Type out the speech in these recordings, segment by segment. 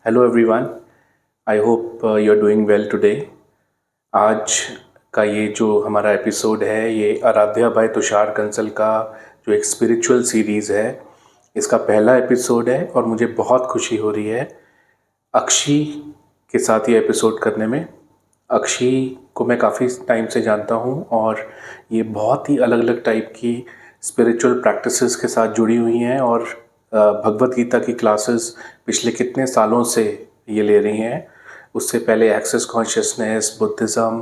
Hello everyone, I hope you are doing well today. आज का ये जो हमारा एपिसोड है ये आराध्या बाय तुषार कंसल का जो एक स्पिरिचुअल सीरीज़ है इसका पहला एपिसोड है और मुझे बहुत खुशी हो रही है अक्षी के साथ ये एपिसोड करने में। अक्षी को मैं काफ़ी टाइम से जानता हूँ और ये बहुत ही अलग अलग टाइप की स्पिरिचुअल प्रैक्टिसेस के साथ जुड़ी हुई हैं और भगवत गीता की क्लासेस पिछले कितने सालों से ये ले रही हैं। उससे पहले access consciousness, Buddhism.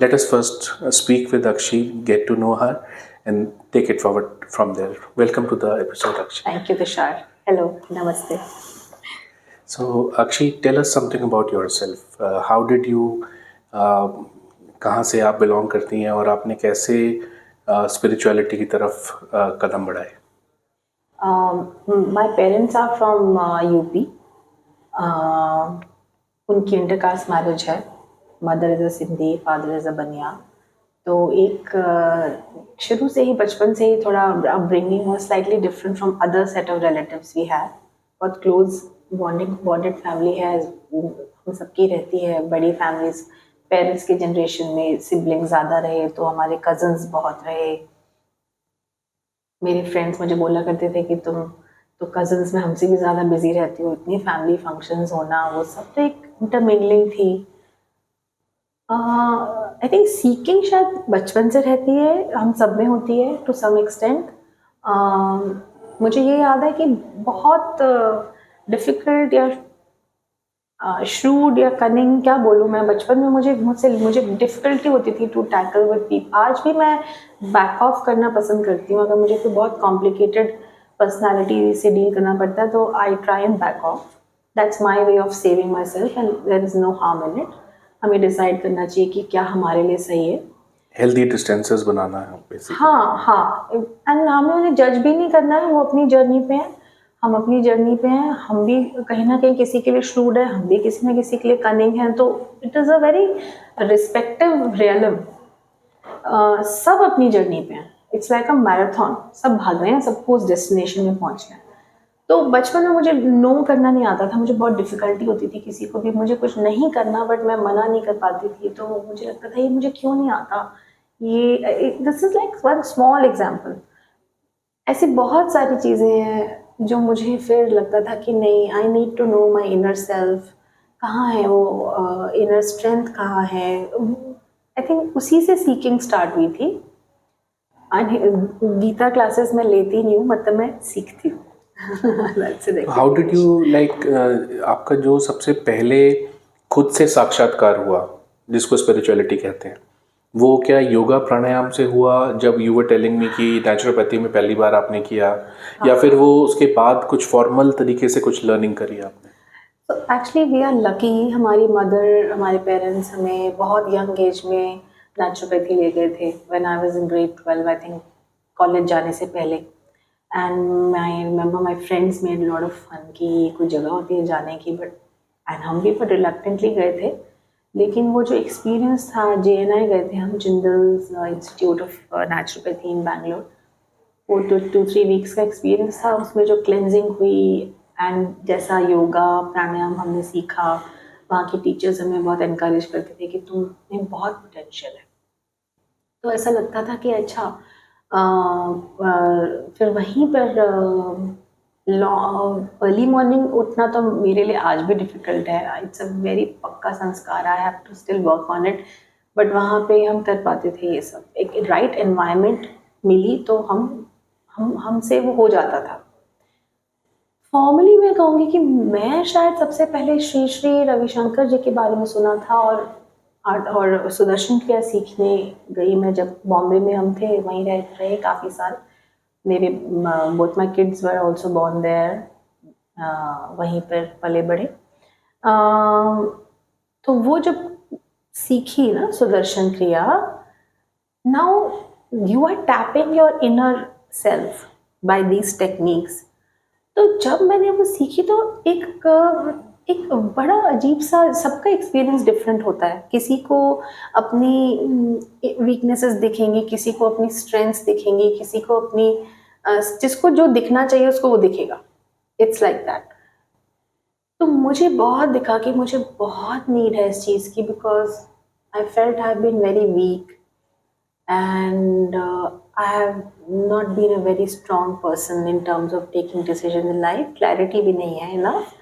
Let us first speak with Akshi, get to know her and take it forward from there. Welcome to the episode Akshi. Thank you, Tushar. Hello, namaste. So, Akshay, tell us something about yourself. How did you, कहाँ से आप belong करती हैं और आपने कैसे spirituality की तरफ कदम बढ़ाए? My parents are from UP. उनकी इंटरकास्ट मैरिज है. Mother is a Sindhi, father is a बनिया. तो एक शुरू से ही बचपन से ही थोड़ा upbringing was slightly different from other set of relatives we have. बहुत क्लोज बॉन्डेड फैमिली है, हम सबकी रहती है. बड़ी फैमिलीज, पेरेंट्स के जनरेशन में सिबलिंग ज़्यादा रहे तो हमारे कजन्स बहुत रहे. मेरे फ्रेंड्स मुझे बोला करते थे कि तुम तो कजन्स में हमसे भी ज़्यादा बिजी रहती हो. इतनी फैमिली फंक्शंस होना, वो सब तो एक इंटरमिंगलिंग थी. आई थिंक सीकिंग शायद बचपन से रहती है, हम सब में होती है टू सम एक्सटेंट. मुझे ये याद है कि बहुत डिफ़िकल्ट या श्रूड या कनिंग क्या बोलूँ मैं, बचपन में मुझे डिफ़िकल्टी होती थी टू टैकल विद पीपल. आज भी मैं बैक ऑफ करना पसंद करती हूँ. अगर मुझे कोई बहुत कॉम्प्लिकेटेड पर्सनालिटी से डील करना पड़ता है तो I try and back off. That's my way of saving my self and there is no harm in it. हमें डिसाइड करना चाहिए कि क्या हमारे लिए सही है. हेल्दी डिस्टेंसेस बनाना है बेसिकली. हाँ, एंड हमें उन्हें जज भी नहीं करना है. वो अपनी जर्नी पे है, हम अपनी जर्नी पे हैं. हम भी कहीं ना कहीं किसी के लिए श्रूड है, हम भी किसी न किसी के लिए कनिंग है. तो it is a very respective realm. सब अपनी जर्नी पे हैं. It's like a marathon. सब भाग रहे हैं, सबको उस डेस्टिनेशन में पहुंचना है. तो बचपन में मुझे नो करना नहीं आता था. मुझे बहुत डिफ़िकल्टी होती थी किसी को भी. मुझे कुछ नहीं करना बट मैं मना नहीं कर पाती थी. तो मुझे लगता था ये मुझे क्यों नहीं आता. ये this is like one small example. ऐसी बहुत सारी चीज़ें हैं जो मुझे फिर लगता था कि नहीं, I need to know my inner self. कहाँ है वो इनर स्ट्रेंथ, कहाँ है. आई थिंक उसी से सीकिंग स्टार्ट हुई थी. गीता क्लासेस में लेती नहीं हूँ, मतलब मैं सीखती हूँ. हाउ डिड यू लाइक, आपका जो सबसे पहले खुद से साक्षात्कार हुआ जिसको स्पिरिचुअलिटी कहते हैं, वो क्या योगा प्राणायाम से हुआ जब यू वर टेलिंग मी कि नेचुरोपैथी में पहली बार आपने किया, या फिर वो उसके बाद कुछ फॉर्मल तरीके से कुछ लर्निंग करी आपने? तो एक्चुअली वी आर लकी. हमारी मदर, हमारे पेरेंट्स हमें बहुत यंग एज में नेचुरोपैथी ले गए थे. When I was in grade 12, I think, college जाने से पहले. And I remember my friends made lot of fun कि कोई जगह होती है जाने की, बट एंड हम भी बट रिलक्टेंटली गए थे. लेकिन वो जो एक्सपीरियंस था, JNI गए थे हम, जिंदल्स इंस्टीट्यूट ऑफ नेचुरोपैथी इन बैंगलोर. वो 2-3 वीक्स का एक्सपीरियंस था. उसमें जो क्लेंजिंग हुई एंड जैसा योगा प्राणायाम हमने सीखा, वहाँ के टीचर्स हमें बहुत इनकरेज करते थे कि तुम में बहुत पोटेंशियल है. तो ऐसा लगता था कि अच्छा. फिर वहीं पर अर्ली मॉर्निंग उठना तो मेरे लिए आज भी डिफ़िकल्ट है. इट्स अ वेरी पक्का sanskar. I have to still work on it. But वहाँ पे हम कर पाते थे ये सब. एक राइट एनवायरनमेंट मिली तो हमसे वो हो जाता था. फॉर्मली मैं कहूँगी कि मैं शायद सबसे पहले श्री श्री रविशंकर जी के बारे में सुना था और सुदर्शन क्रिया सीखने गई मैं. जब बॉम्बे में हम थे, वहीं रहे काफ़ी साल. मेरे both my kids were also born there. वहीं पर पले बड़े. तो वो जब सीखी ना Sudarshan Kriya, now you are tapping your inner self by these techniques. तो जब मैंने वो सीखी तो एक बड़ा अजीब सा, सबका एक्सपीरियंस डिफरेंट होता है. किसी को अपनी वीकनेसेस दिखेंगी, किसी को अपनी स्ट्रेंथ्स दिखेंगी, किसी को अपनी जिसको जो दिखना चाहिए उसको वो दिखेगा. It's like that. तो मुझे बहुत दिखा कि मुझे बहुत नीड है इस चीज़ की, because I felt I have been very weak and I have not been a very strong person in terms of taking decision in life, clarity भी नहीं है इनफ।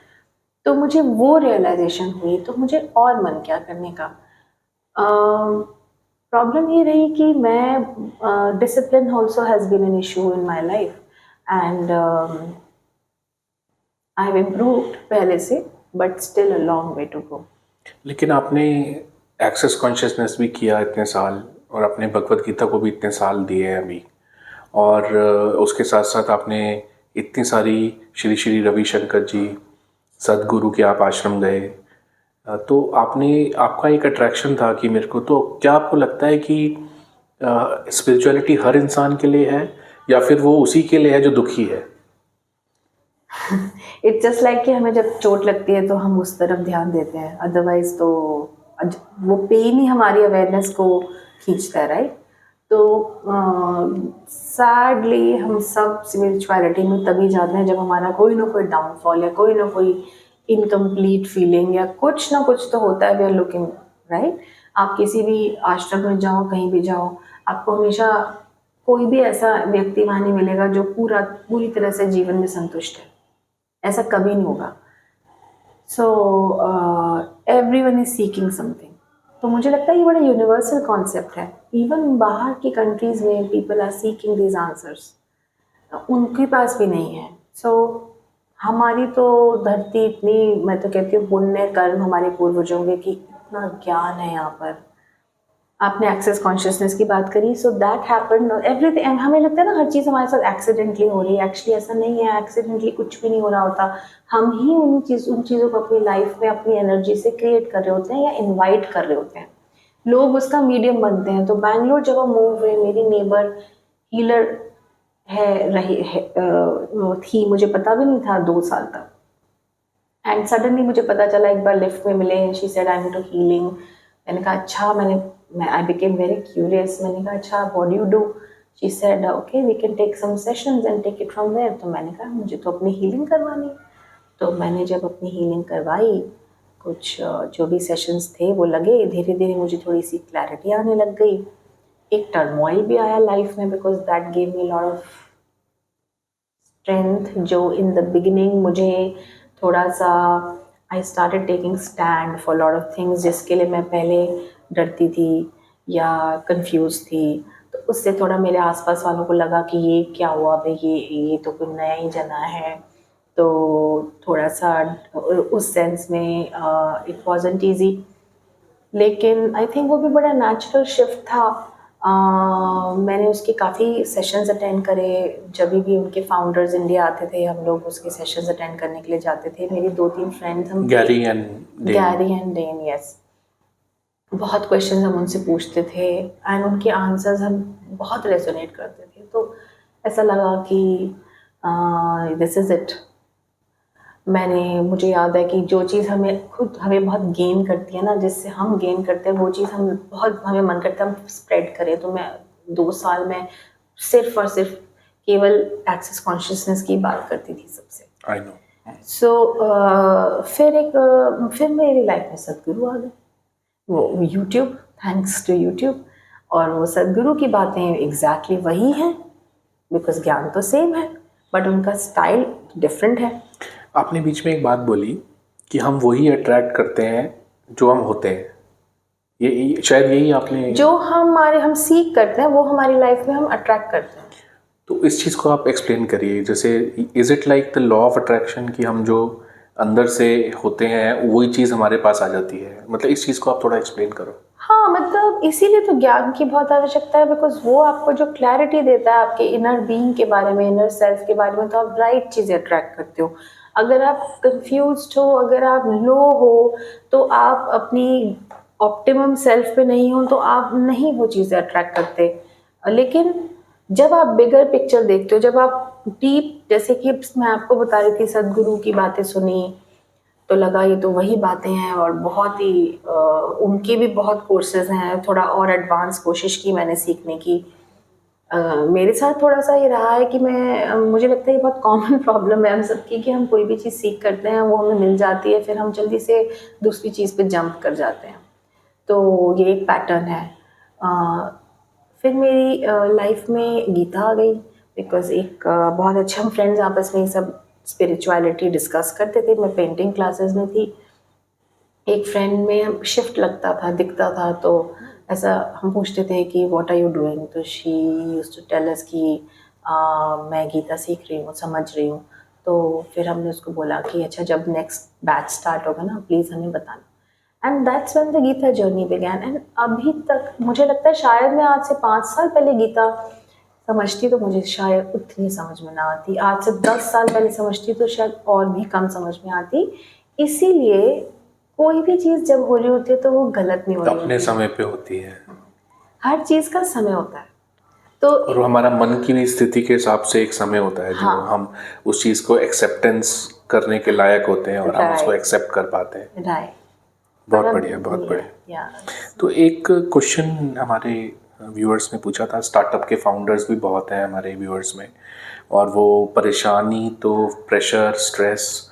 तो मुझे वो रियलाइजेशन हुई, तो मुझे और मन क्या करने का। प्रॉब्लम ये रही कि मैं discipline also has been an issue in my life and I have improved पहले से, but still a long way to go. लेकिन आपने एक्सेस कॉन्शियसनेस भी किया इतने साल, और अपने भगवत गीता को भी इतने साल दिए हैं अभी, और उसके साथ साथ आपने इतनी सारी श्री श्री रविशंकर जी सदगुरु के आप आश्रम गए, तो आपने आपका एक अट्रैक्शन था कि मेरे को, तो क्या आपको लगता है कि स्पिरिचुअलिटी हर इंसान के लिए है, या फिर वो उसी के लिए है जो दुखी है? इट्स जस्ट लाइक कि हमें जब चोट लगती है तो हम उस तरफ ध्यान देते हैं, अदरवाइज तो वो पेन ही हमारी अवेयरनेस को खींचता है, राइट। तो सैडली हम सब स्पिरिचुअलिटी में तभी जाते हैं जब हमारा कोई ना कोई डाउनफॉल या कोई ना कोई इनकम्प्लीट फीलिंग या कुछ ना कुछ तो होता है, वी आर लुकिंग, राइट। आप किसी भी आश्रम में जाओ, कहीं भी जाओ, आपको हमेशा कोई भी ऐसा व्यक्ति वहाँ नहीं मिलेगा जो पूरी तरह से जीवन में संतुष्ट है, ऐसा कभी नहीं होगा। So everyone is seeking something. तो मुझे लगता है ये बड़ा यूनिवर्सल कॉन्सेप्ट है। इवन बाहर की कंट्रीज में people are seeking these answers, उनके पास भी नहीं है। सो हमारी तो धरती इतनी, मैं तो कहती हूँ पुण्य कर्म हमारे पूर्वजों के, कि इतना ज्ञान है यहाँ पर। आपने एक्सेस कॉन्शियसनेस की बात करी, so that happened everything. And हमें लगता है ना हर चीज़ हमारे साथ एक्सीडेंटली हो रही है, एक्चुअली ऐसा नहीं है, एक्सीडेंटली कुछ भी नहीं हो रहा होता। हम ही उन चीज़ों को अपनी लाइफ में अपनी एनर्जी से क्रिएट कर रहे होते हैं या इनवाइट कर रहे होते हैं, लोग उसका मीडियम बनते हैं। तो बैंगलोर जब हम मूव हुए, मेरी नेबर हीलर थी, मुझे पता भी नहीं था 2 साल तक। एंड सडनली मुझे पता चला, एक बार लिफ्ट में मिले, she said I am to healing. मैंने कहा अच्छा, आई बिकेम वेरी क्यूरियस। मैंने कहा अच्छा, what do you do? She said okay we can take some sessions and take it from there. तो मैंने कहा मुझे तो अपनी हीलिंग करवानी है। तो मैंने जब अपनी हीलिंग करवाई, कुछ जो भी सेशंस थे वो लगे, धीरे धीरे मुझे थोड़ी सी क्लैरिटी आने लग गई। एक टर्मोइल भी आया लाइफ में, because that gave me lot of strength, जो इन द बिगिनिंग मुझे थोड़ा सा, I started taking stand for lot of things जिसके लिए मैं पहले डरती थी या कंफ्यूज थी। तो उससे थोड़ा मेरे आसपास वालों को लगा कि ये क्या हुआ भाई, ये तो कोई नया ही जना है। तो थोड़ा सा उस सेंस में इट वॉजंट ईजी, लेकिन आई थिंक वो भी बड़ा नेचुरल शिफ्ट था। मैंने उसके काफ़ी सेशंस अटेंड करे। जब भी उनके फाउंडर्स इंडिया आते थे, हम लोग उसके सेशंस अटेंड करने के लिए जाते थे। मेरी 2-3 फ्रेंड्स, हम गैरी एंड डेन, यस। बहुत क्वेश्चंस हम उनसे पूछते थे एंड उनके आंसर्स हम बहुत रेजोनेट करते थे। तो ऐसा लगा कि दिस इज़ इट। मुझे याद है कि जो चीज़ हमें बहुत गेन करती है ना, जिससे हम गेन करते हैं, वो चीज़ हमें मन करता है हम स्प्रेड करें। तो मैं 2 साल में सिर्फ और सिर्फ केवल एक्सेस कॉन्शियसनेस की बात करती थी सबसे। I know. फिर मेरी लाइफ में सदगुरु आ गए, वो यूट्यूब, थैंक्स टू यूट्यूब। और वो सदगुरु की बातें एग्जैक्टली वही हैं, बिकॉज ज्ञान तो सेम है बट उनका स्टाइल डिफरेंट है। आपने बीच में एक बात बोली कि हम वही अट्रैक्ट करते हैं जो हम होते हैं। ये शायद यही आपने, जो हम सीख करते हैं वो हमारी लाइफ में हम अट्रैक्ट करते हैं। तो इस चीज़ को आप एक्सप्लेन करिए। जैसे is it like the law of attraction कि हम जो अंदर से होते हैं वही चीज़ हमारे पास आ जाती है? मतलब इस चीज़ को आप थोड़ा एक्सप्लेन करो। हाँ, मतलब इसीलिए तो ज्ञान की बहुत आवश्यकता है, बिकॉज वो आपको जो क्लैरिटी देता है आपके इनर बीइंग के बारे में, इनर सेल्फ के बारे में, तो आप राइट चीज़ें अट्रैक्ट करते हो। अगर आप कंफ्यूज्ड हो, अगर आप लो हो, तो आप अपनी ऑप्टिमम सेल्फ पे नहीं हो, तो आप नहीं वो चीज़ें अट्रैक्ट करते। लेकिन जब आप बिगर पिक्चर देखते हो, जब आप डीप, जैसे कि मैं आपको बता रही थी, सदगुरु की बातें सुनी तो लगा ये तो वही बातें हैं। और बहुत ही उनके भी बहुत कोर्सेज हैं, थोड़ा और एडवांस कोशिश की मैंने सीखने की। मेरे साथ थोड़ा सा ये रहा है कि मुझे लगता है ये बहुत कॉमन प्रॉब्लम है हम सबकी कि हम कोई भी चीज़ सीख करते हैं वो हमें मिल जाती है, फिर हम जल्दी से दूसरी चीज़ पे जंप कर जाते हैं। तो ये एक पैटर्न है। फिर मेरी लाइफ में गीता आ गई, बिकॉज एक बहुत अच्छे हम फ्रेंड्स आपस में सब स्पिरिचुअलिटी डिस्कस करते थे। मैं पेंटिंग क्लासेस में थी, एक फ्रेंड में शिफ्ट लगता था, दिखता था, तो ऐसा हम पूछते थे कि व्हाट आर यू डूइंग, तो she used to tell us कि मैं गीता सीख रही हूँ, समझ रही हूँ। तो फिर हमने उसको बोला कि अच्छा जब नेक्स्ट बैच स्टार्ट होगा ना प्लीज़ हमें बताना। And that's when the Gita journey began. एंड अभी तक मुझे लगता है शायद मैं आज से 5 साल पहले गीता समझती तो मुझे शायद उतनी समझ में ना आती, आज से 10 साल पहले समझती तो शायद और भी कम समझ में आती। इसीलिए कोई भी चीज़ जब हो रही होती है तो वो गलत नहीं हो रही अपने होती है। समय पे होती है हर चीज़ का समय होता है। तो और हमारा मन की भी स्थिति के हिसाब से एक समय होता है जो हाँ, हम उस चीज़ को एक्सेप्टेंस करने के लायक होते हैं और हम उसको राइट, एक्सेप्ट कर पाते हैं। राइट। बहुत मतलब बढ़िया, बहुत बढ़िया। या तो एक क्वेश्चन हमारे व्यूअर्स ने पूछा था, स्टार्टअप के फाउंडर्स भी बहुत हैं हमारे व्यूअर्स में, और वो परेशानी तो प्रेशर स्ट्रेस,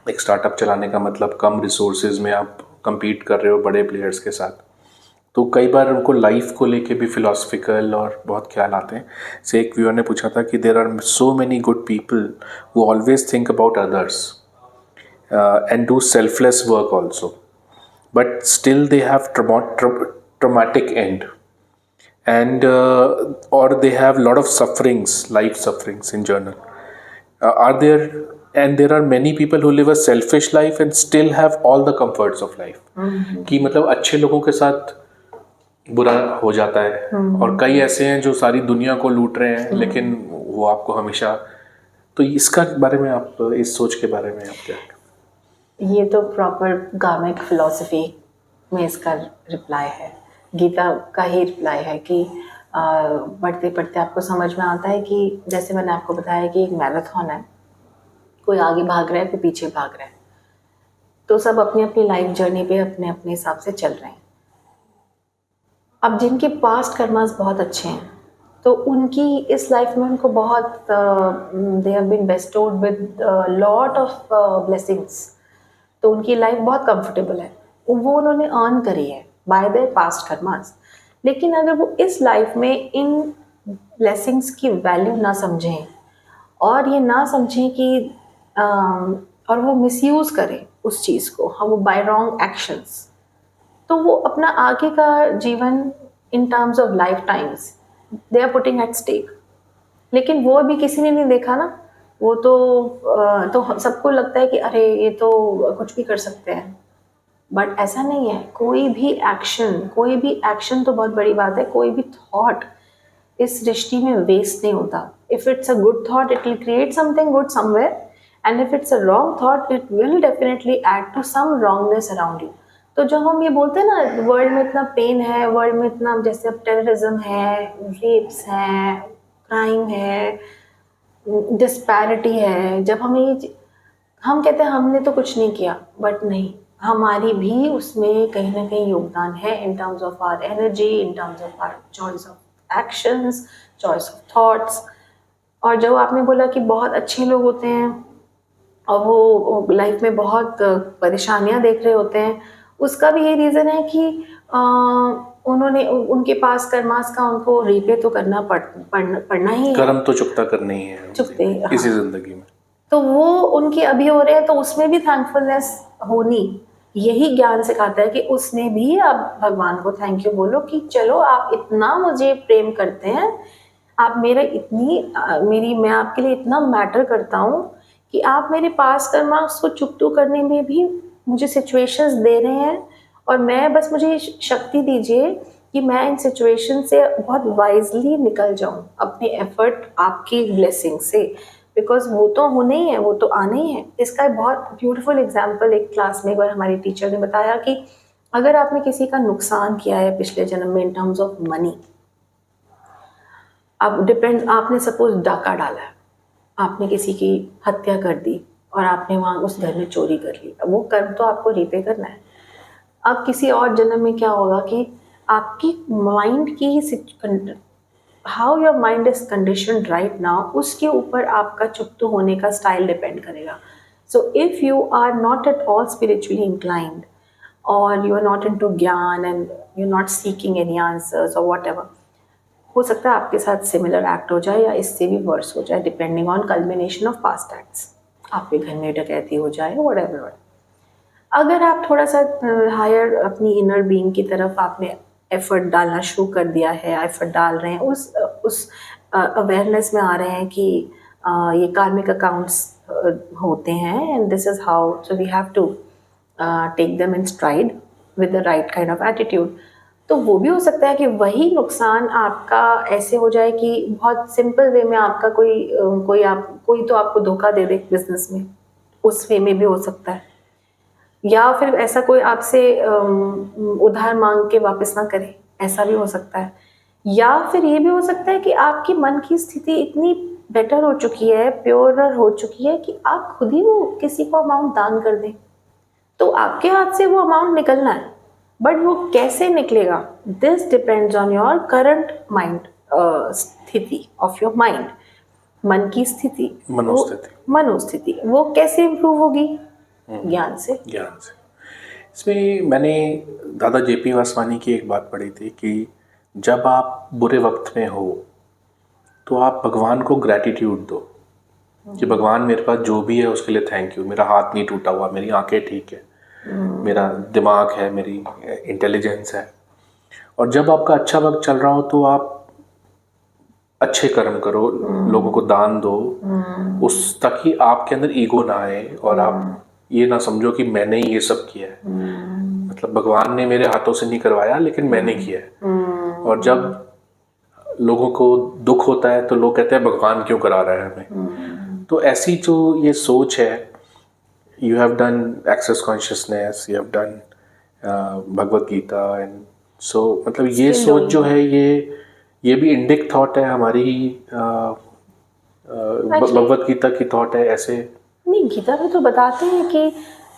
एक स्टार्टअप चलाने का मतलब कम रिसोर्सेज में आप compete कर रहे हो बड़े प्लेयर्स के साथ, तो कई बार उनको लाइफ को लेके भी फिलोसफिकल और बहुत ख्याल आते हैं। से एक व्यूअर ने पूछा था कि there are so many good people who always think about others and do selfless work also, but still they have traumatic end, and or they have lot of sufferings, life sufferings in journal. Are there, and there are many people who live a selfish life and still have all the comforts of life. कि मतलब अच्छे लोगों के साथ बुरा हो जाता है और कई ऐसे हैं जो सारी दुनिया को लूट रहे हैं लेकिन वो आपको हमेशा, तो इसका बारे में आप, इस सोच के बारे में आप क्या? ये तो प्रॉपर गार्मिक फिलॉसफी में इसका रिप्लाई है, गीता का ही रिप्लाई है कि पढ़ते पढ़ते आपको समझ में आता है कि जैसे मैंने आपको बताया कि एक मैराथन है, कोई आगे भाग रहा है, कोई पीछे भाग रहा है, तो सब अपनी अपनी लाइफ जर्नी पे अपने अपने हिसाब से चल रहे हैं। अब जिनके पास्ट कर्मास बहुत अच्छे हैं तो उनकी इस लाइफ में उनको बहुत they have been bestowed with lot of blessings, तो उनकी लाइफ बहुत कंफर्टेबल है, वो उन्होंने अर्न करी है बाय देयर पास्ट कर्मास। लेकिन अगर वो इस लाइफ में इन ब्लेसिंग्स की वैल्यू ना समझें और ये ना समझें कि और वो मिसयूज़ करें उस चीज़ को, हाँ, वो बाय रॉन्ग एक्शंस, तो वो अपना आगे का जीवन in terms of life times they are putting at stake. लेकिन वो भी किसी ने नहीं देखा ना, वो तो सबको लगता है कि अरे ये तो कुछ भी कर सकते हैं, बट ऐसा नहीं है। कोई भी एक्शन तो बहुत बड़ी बात है, कोई भी थॉट इस सृष्टि में वेस्ट नहीं होता। If it's a good thought it will create something good somewhere, and if it's a wrong thought it will definitely add to some wrongness around you. तो जब हम ये बोलते हैं ना वर्ल्ड में इतना पेन है, वर्ल्ड में इतना, जैसे अब टेररिज्म है, रेप्स हैं, क्राइम है, डिस्पैरिटी है, जब हम कहते हैं हमने तो कुछ नहीं किया, बट नहीं, हमारी भी उसमें कहीं ना कहीं योगदान है in terms of our energy, in terms of our choice of actions, choice of thoughts. और जो आपने बोला कि बहुत अच्छे लोग होते हैं और वो लाइफ में बहुत परेशानियां देख रहे होते हैं, उसका भी यही रीज़न है कि उन्होंने उनके पास कर्मास का उनको रीपे तो करना पड़ना ही है, कर्म तो चुकता करना ही है चुकते, इसी हाँ। जिंदगी में। तो वो उनके अभी हो रहे हैं तो उसमें भी थैंकफुलनेस होनी, यही ज्ञान सिखाता है कि उसमें भी आप भगवान को थैंक यू बोलो कि चलो आप इतना मुझे प्रेम करते हैं, आप मेरा मैं आपके लिए इतना मैटर करता हूँ कि आप मेरे पास कर्मास को चुकतू करने में भी मुझे सिचुएशंस दे रहे हैं, और मैं बस मुझे शक्ति दीजिए कि मैं इन सिचुएशन से बहुत वाइजली निकल जाऊं अपने एफर्ट आपकी ब्लेसिंग से, बिकॉज वो तो होने ही है, वो तो आने ही है। इसका बहुत ब्यूटीफुल एग्जाम्पल एक क्लास में एक बार हमारी टीचर ने बताया कि अगर आपने किसी का नुकसान किया है पिछले जन्म में इन टर्म्स ऑफ मनी, अब डिपेंड, आपने सपोज डाका डाला है, आपने किसी की हत्या कर दी और आपने वहाँ उस घर में चोरी कर ली, अब वो कर्म तो आपको रीपे करना है। अब किसी और जन्म में क्या होगा कि आपकी माइंड की how your mind is conditioned right now, उसके ऊपर आपका चुप्तू होने का स्टाइल डिपेंड करेगा. So if you are not at all spiritually inclined और you are not into gyan and you are not seeking any answers और वॉट एवर, हो सकता है आपके साथ सिमिलर एक्ट हो जाए या इससे भी वर्स हो जाए, depending on culmination of past acts. आपके घर में डकैती हो जाए, व्हाटएवर. अगर आप थोड़ा सा हायर अपनी इनर बीइंग की तरफ आपने एफर्ट डालना शुरू कर दिया है, एफर्ट डाल रहे हैं, उस अवेयरनेस में आ रहे हैं कि ये कार्मिक अकाउंट्स होते हैं and this is how, so we have to take them in stride with the right kind of attitude. तो वो भी हो सकता है कि वही नुकसान आपका ऐसे हो जाए कि बहुत सिंपल वे में आपका कोई तो आपको धोखा दे दे बिजनेस में, उस वे में भी हो सकता है. या फिर ऐसा कोई आपसे उधार मांग के वापस ना करे, ऐसा भी हो सकता है. या फिर ये भी हो सकता है कि आपकी मन की स्थिति इतनी बेटर हो चुकी है, प्योरर हो चुकी है कि आप खुद ही वो किसी को अमाउंट दान कर दें. तो आपके हाथ से वो अमाउंट निकलना है, बट वो कैसे निकलेगा, this depends on your current mind स्थिति ऑफ योर माइंड. मन की स्थिति, मनोस्थिति वो कैसे इम्प्रूव होगी? ज्ञान से. इसमें मैंने दादा जेपी वासवानी की एक बात पढ़ी थी कि जब आप बुरे वक्त में हो तो आप भगवान को ग्रैटिट्यूड दो कि भगवान मेरे पास जो भी है उसके लिए थैंक यू. मेरा हाथ नहीं टूटा हुआ, मेरी आंखें ठीक है, मेरा दिमाग है, मेरी इंटेलिजेंस है. और जब आपका अच्छा वक्त चल रहा हो तो आप अच्छे कर्म करो, लोगों को दान दो, उस ताकि आपके अंदर ईगो ना आए और आप ये ना समझो कि मैंने ये सब किया है. मतलब भगवान ने मेरे हाथों से नहीं करवाया लेकिन मैंने किया है. और जब लोगों को दुख होता है तो लोग कहते हैं भगवान क्यों करा रहा है हमें. तो ऐसी जो ये सोच है, you have done access consciousness, you have done Bhagavad Gita and so मतलब ये सोच जो है ये भी इंडिक थॉट है हमारी, भगवत गीता की थॉट है ऐसे. नहीं, गीता में तो बताते हैं कि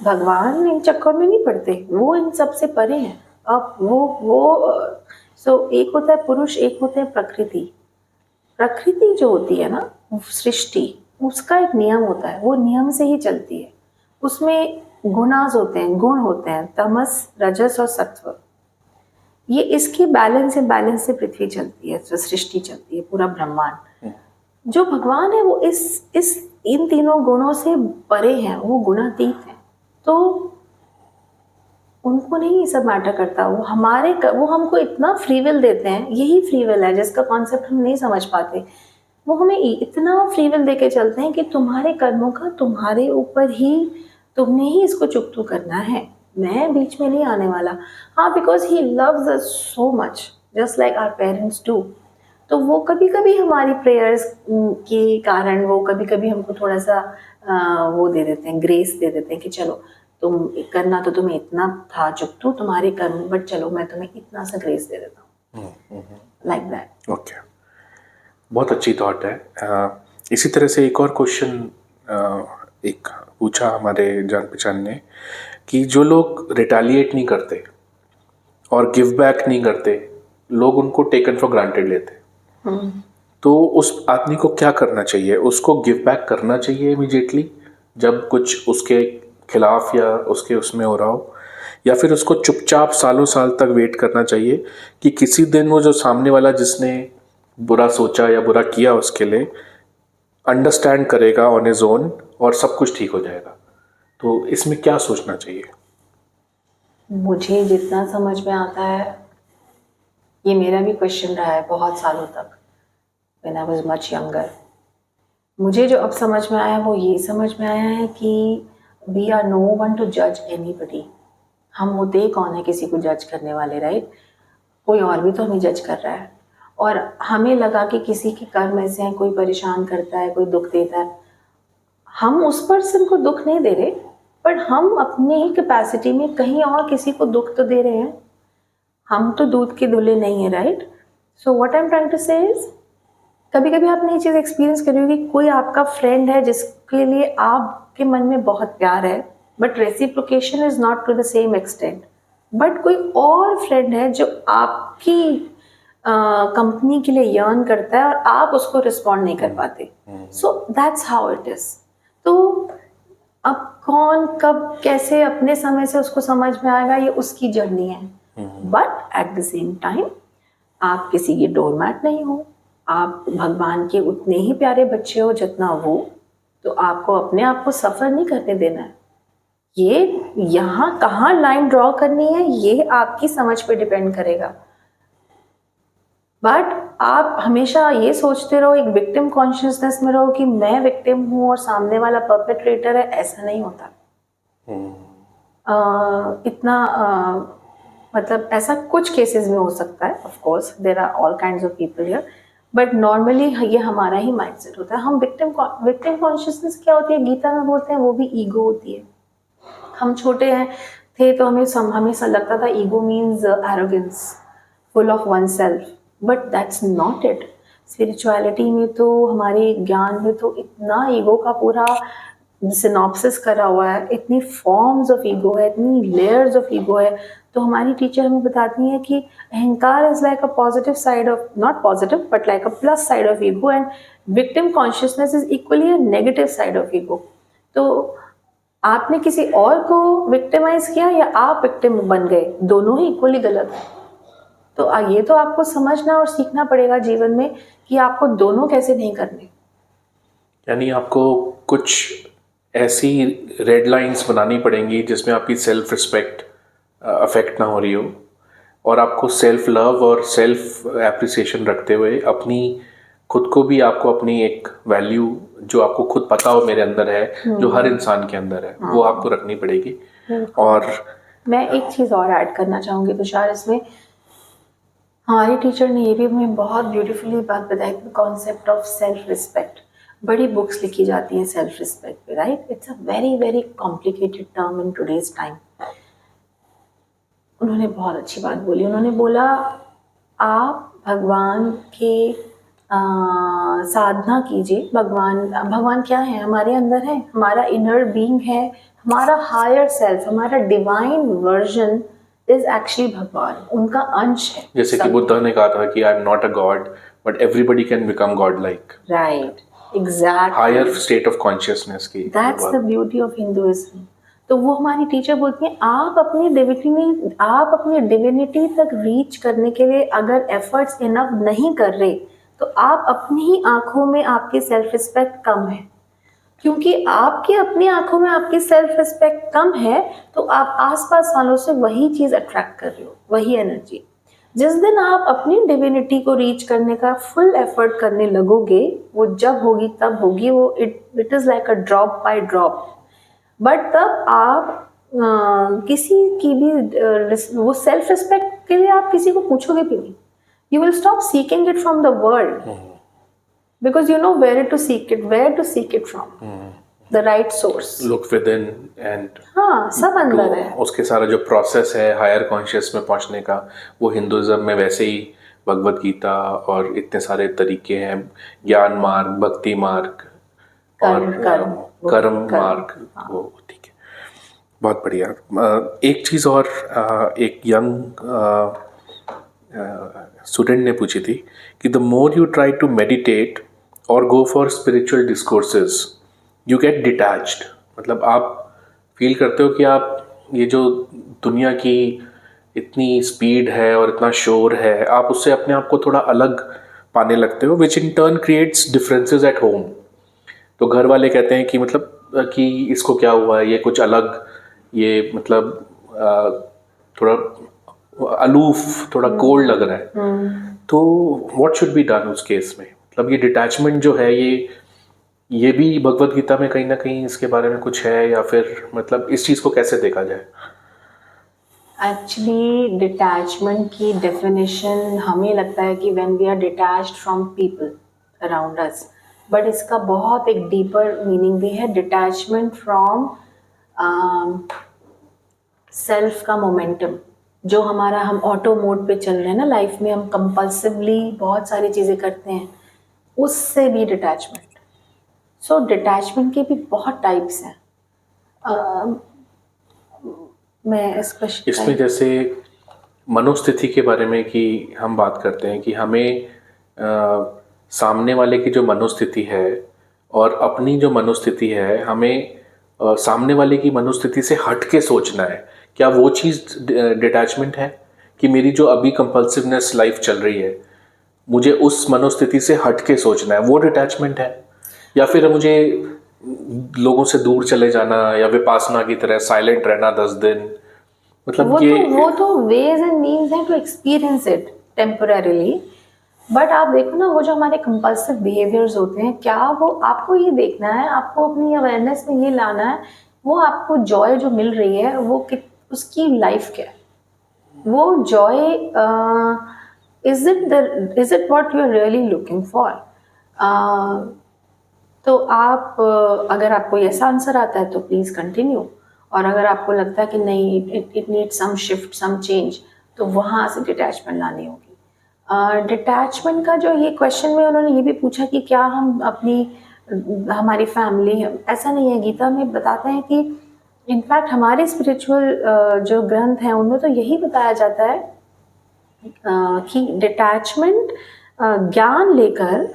भगवान इन चक्कर में नहीं पड़ते, वो इन सब से परे हैं. अब वो एक होता है पुरुष, एक होता है प्रकृति. प्रकृति जो होती है ना, सृष्टि, उसका एक नियम होता है, वो नियम से ही चलती है. उसमें गुणास होते हैं, गुण होते हैं, तमस, रजस और सत्व. ये इसके बैलेंस से पृथ्वी चलती है, जो सृष्टि चलती है, पूरा ब्रह्मांड. जो भगवान है वो इस इन तीनों गुणों से परे हैं, वो गुणातीत हैं. तो उनको नहीं ये सब मैटर करता. वो हमको इतना फ्री विल देते हैं, यही फ्री विल है जिसका कॉन्सेप्ट हम नहीं समझ पाते. वो हमें इतना फ्री विल देके चलते हैं कि तुम्हारे कर्मों का तुम्हारे ऊपर ही, तुमने ही इसको चुकतू करना है, मैं बीच में नहीं आने वाला. हाँ, because he loves us so much just like our parents do. तो वो कभी कभी हमारी प्रेयर्स के कारण वो कभी कभी हमको थोड़ा सा वो दे देते हैं, ग्रेस दे देते हैं कि चलो तुम करना तो तुम्हें इतना था चुकतू तुम्हारे कर्म, बट चलो मैं तुम्हें इतना सा ग्रेस दे देता हूँ, लाइक दैट. ओके, बहुत अच्छी थॉट है. इसी तरह से एक और क्वेश्चन एक पूछा हमारे जान पहचान ने कि जो लोग रिटेलिएट नहीं करते और गिव बैक नहीं करते, लोग उनको टेकन फॉर ग्रांटेड लेते. तो उस आदमी को क्या करना चाहिए? उसको गिव बैक करना चाहिए इमीडिएटली जब कुछ उसके खिलाफ या उसके उसमें हो रहा हो, या फिर उसको चुपचाप सालों साल तक वेट करना चाहिए कि किसी दिन वो जो सामने वाला जिसने बुरा सोचा या बुरा किया उसके लिए अंडरस्टैंड करेगा ऑन हिज ओन और सब कुछ ठीक हो जाएगा? तो इसमें क्या सोचना चाहिए? मुझे जितना समझ में आता है, ये मेरा भी क्वेश्चन रहा है बहुत सालों तक, when I was much younger. मुझे जो अब समझ में आया वो ये समझ में आया है कि we are no one to जज एनीबडी. हम होते कौन है किसी को जज करने वाले, राइट? कोई और भी तो हमें जज कर रहा है, और हमें लगा कि किसी के कर्म ऐसे हैं, कोई परेशान करता है, कोई दुख देता है. हम उस पर्सन को दुख नहीं दे रहे, बट हम अपनी ही कैपेसिटी में कहीं और किसी को दुख तो दे रहे हैं. हम तो दूध के धुले नहीं है, right? So what I am trying to say is, कभी कभी आपने ये चीज़ एक्सपीरियंस करी होगी, कोई आपका फ्रेंड है जिसके लिए आपके मन में बहुत प्यार है, but reciprocation is not to the same extent. But कोई और फ्रेंड है जो आपकी कंपनी के लिए यर्न करता है और आप उसको रिस्पॉन्ड नहीं कर पाते. So that's how it is. तो अब कौन कब कैसे अपने समय से उसको समझ में आएगा, ये उसकी जर्नी है. But at the same time आप किसी की डोरमैट नहीं हो, आप भगवान के उतने ही प्यारे बच्चे हो जितना वो. तो आपको अपने आप को सफ़र नहीं करने देना है. ये यहाँ कहाँ लाइन ड्रॉ करनी है ये आपकी समझ पे डिपेंड करेगा. बट आप हमेशा ये सोचते रहो, एक विक्टिम कॉन्शियसनेस में रहो कि मैं विक्टिम हूँ और सामने वाला परपेट्रेटर है. ऐसा नहीं होता. मतलब ऐसा कुछ केसेस में हो सकता है. Of course there are all kinds of people here, but normally ये हमारा ही माइंडसेट होता है. हम विक्टिम कॉन्शियसनेस क्या होती है, गीता में बोलते हैं, वो भी ईगो होती है. हम छोटे थे तो हमें लगता था ego means arrogance, full of one self. But that's not it. Spirituality में तो, हमारे ज्ञान में तो इतना ईगो का पूरा सिनॉप्सिस करा हुआ है, इतनी फॉर्म्स ऑफ ईगो है, इतनी लेयर्स ऑफ ईगो है. तो हमारी टीचर हमें बताती है कि अहंकार is like a positive side of, not positive but like a plus side of ego, and victim consciousness is equally a negative side of ego. तो आपने किसी और को विक्टिमाइज किया या आप विक्टिम बन गए, दोनों ही इक्वली गलत है. तो ये तो आपको समझना और सीखना पड़ेगा जीवन में कि आपको दोनों कैसे नहीं करने. यानी आपको कुछ ऐसी रेड लाइंस बनानी पड़ेंगी जिसमें आपकी सेल्फ रिस्पेक्ट अफेक्ट ना हो रही हो, और आपको सेल्फ लव और सेल्फ एप्रिसिएशन रखते हुए अपनी खुद को भी, आपको अपनी एक वैल्यू जो आपको खुद पता हो मेरे अंदर है, जो हर इंसान के अंदर है, वो आपको रखनी पड़ेगी. और मैं एक चीज़ और ऐड करना चाहूँगी तुषार इसमें. हमारी टीचर ने ये भी हमें बहुत ब्यूटीफुली बात बताई, कॉन्सेप्ट ऑफ सेल्फ रिस्पेक्ट. बड़ी बुक्स लिखी जाती हैं सेल्फ रिस्पेक्ट पे, right. It's a very very complicated term in today's time. उन्होंने बहुत अच्छी बात बोली. उन्होंने बोला आप भगवान के साधना कीजिए. भगवान क्या है, हमारे अंदर है, हमारा इनर बीइंग है, हमारा हायर सेल्फ, हमारा डिवाइन वर्जन इज एक्चुअली भगवान, उनका अंश है. जैसे कि बुद्ध ने कहा था कि I am not a god but everybody can become god like. Right, exactly. Higher state of consciousness की. That's the beauty of Hinduism. तो वो हमारी टीचर बोलती हैं आप अपनी डिविनिटी तक रीच करने के लिए अगर एफर्ट्स इनफ नहीं कर रहे तो आप अपनी ही आंखों में आपकी सेल्फ रिस्पेक्ट कम है. क्योंकि आपकी अपनी आंखों में आपकी सेल्फ रिस्पेक्ट कम है तो आप आसपास वालों से वही चीज़ अट्रैक्ट कर रहे हो, वही एनर्जी. जिस दिन आप अपनी डिविनिटी को रीच करने का फुल एफर्ट करने लगोगे, वो जब होगी तब होगी. वो it is like a drop by drop. But तब आप किसी की भी वो सेल्फ रिस्पेक्ट के लिए आप किसी को पूछोगे भी नहीं. You will stop seeking it from the world because you know where to seek it from. The right source. Look within and हाँ, सब अंदर है. उसके सारा जो प्रोसेस है हायर कॉन्शियस में पहुंचने का, वो हिंदुइज्म में वैसे ही भगवत गीता और इतने सारे तरीके हैं, ज्ञान मार्ग, भक्ति मार्ग और कर्म मार्ग. वो ठीक है, बहुत बढ़िया. एक चीज़ और एक यंग स्टूडेंट ने पूछी थी कि the more you try to meditate और go for spiritual discourses you get detached. मतलब आप फील करते हो कि आप ये जो दुनिया की इतनी स्पीड है और इतना शोर है, आप उससे अपने आप को थोड़ा अलग पाने लगते हो, which in turn creates differences at home. तो घर वाले कहते हैं कि मतलब कि इसको क्या हुआ है, ये कुछ अलग, ये मतलब थोड़ा अलूफ, थोड़ा कोल्ड लग रहा है. तो व्हाट शुड बी डन उस केस में? मतलब ये डिटैचमेंट जो है, ये भी भगवत गीता में कहीं ना कहीं इसके बारे में कुछ है, या फिर मतलब इस चीज़ को कैसे देखा जाए? एक्चुअली डिटैचमेंट की डेफिनेशन हमें लगता है कि when we are detached from people around us, but इसका बहुत एक डीपर मीनिंग भी है. डिटैचमेंट फ्रॉम सेल्फ का मोमेंटम, जो हमारा, हम ऑटो मोड पे चल रहे हैं ना लाइफ में, हम कंपल्सिवली बहुत सारी चीज़ें करते हैं, उससे भी डिटैचमेंट. सो डिटैचमेंट के भी बहुत टाइप्स हैं. मैं इसमें जैसे मनोस्थिति के बारे में कि हम बात करते हैं कि हमें सामने वाले की जो मनोस्थिति है और अपनी जो मनोस्थिति है, हमें सामने वाले की मनोस्थिति से हट के सोचना है। क्या वो चीज़ डिटैचमेंट है कि मेरी जो अभी कंपल्सिवनेस लाइफ चल रही है, मुझे उस मनोस्थिति से हट के सोचना है, वो डिटैचमेंट है? या फिर मुझे लोगों से दूर चले जाना या विपासना की तरह साइलेंट रहना 10 दिन, मतलब वो तो वेज एंड मीन्स हैं to experience it temporarily. But आप देखो ना, वो जो हमारे कंपल्सिव बिहेवियर्स होते हैं, क्या वो आपको ये देखना है, आपको अपनी अवेयरनेस में ये लाना है, वो आपको जॉय जो मिल रही है वो उसकी लाइफ क्या है, वो joy is it what you are really looking for? तो आप अगर आपको ऐसा आंसर आता है तो प्लीज़ कंटिन्यू, और अगर आपको लगता है कि नहीं, it need some shift, some change, तो वहाँ से डिटैचमेंट लानी होगी। डिटैचमेंट का जो ये क्वेश्चन में उन्होंने ये भी पूछा कि क्या हम हमारी फैमिली, ऐसा नहीं है, गीता में बताते हैं कि इनफैक्ट हमारे स्पिरिचुअल जो ग्रंथ हैं उनमें तो यही बताया जाता है कि डिटैचमेंट ज्ञान लेकर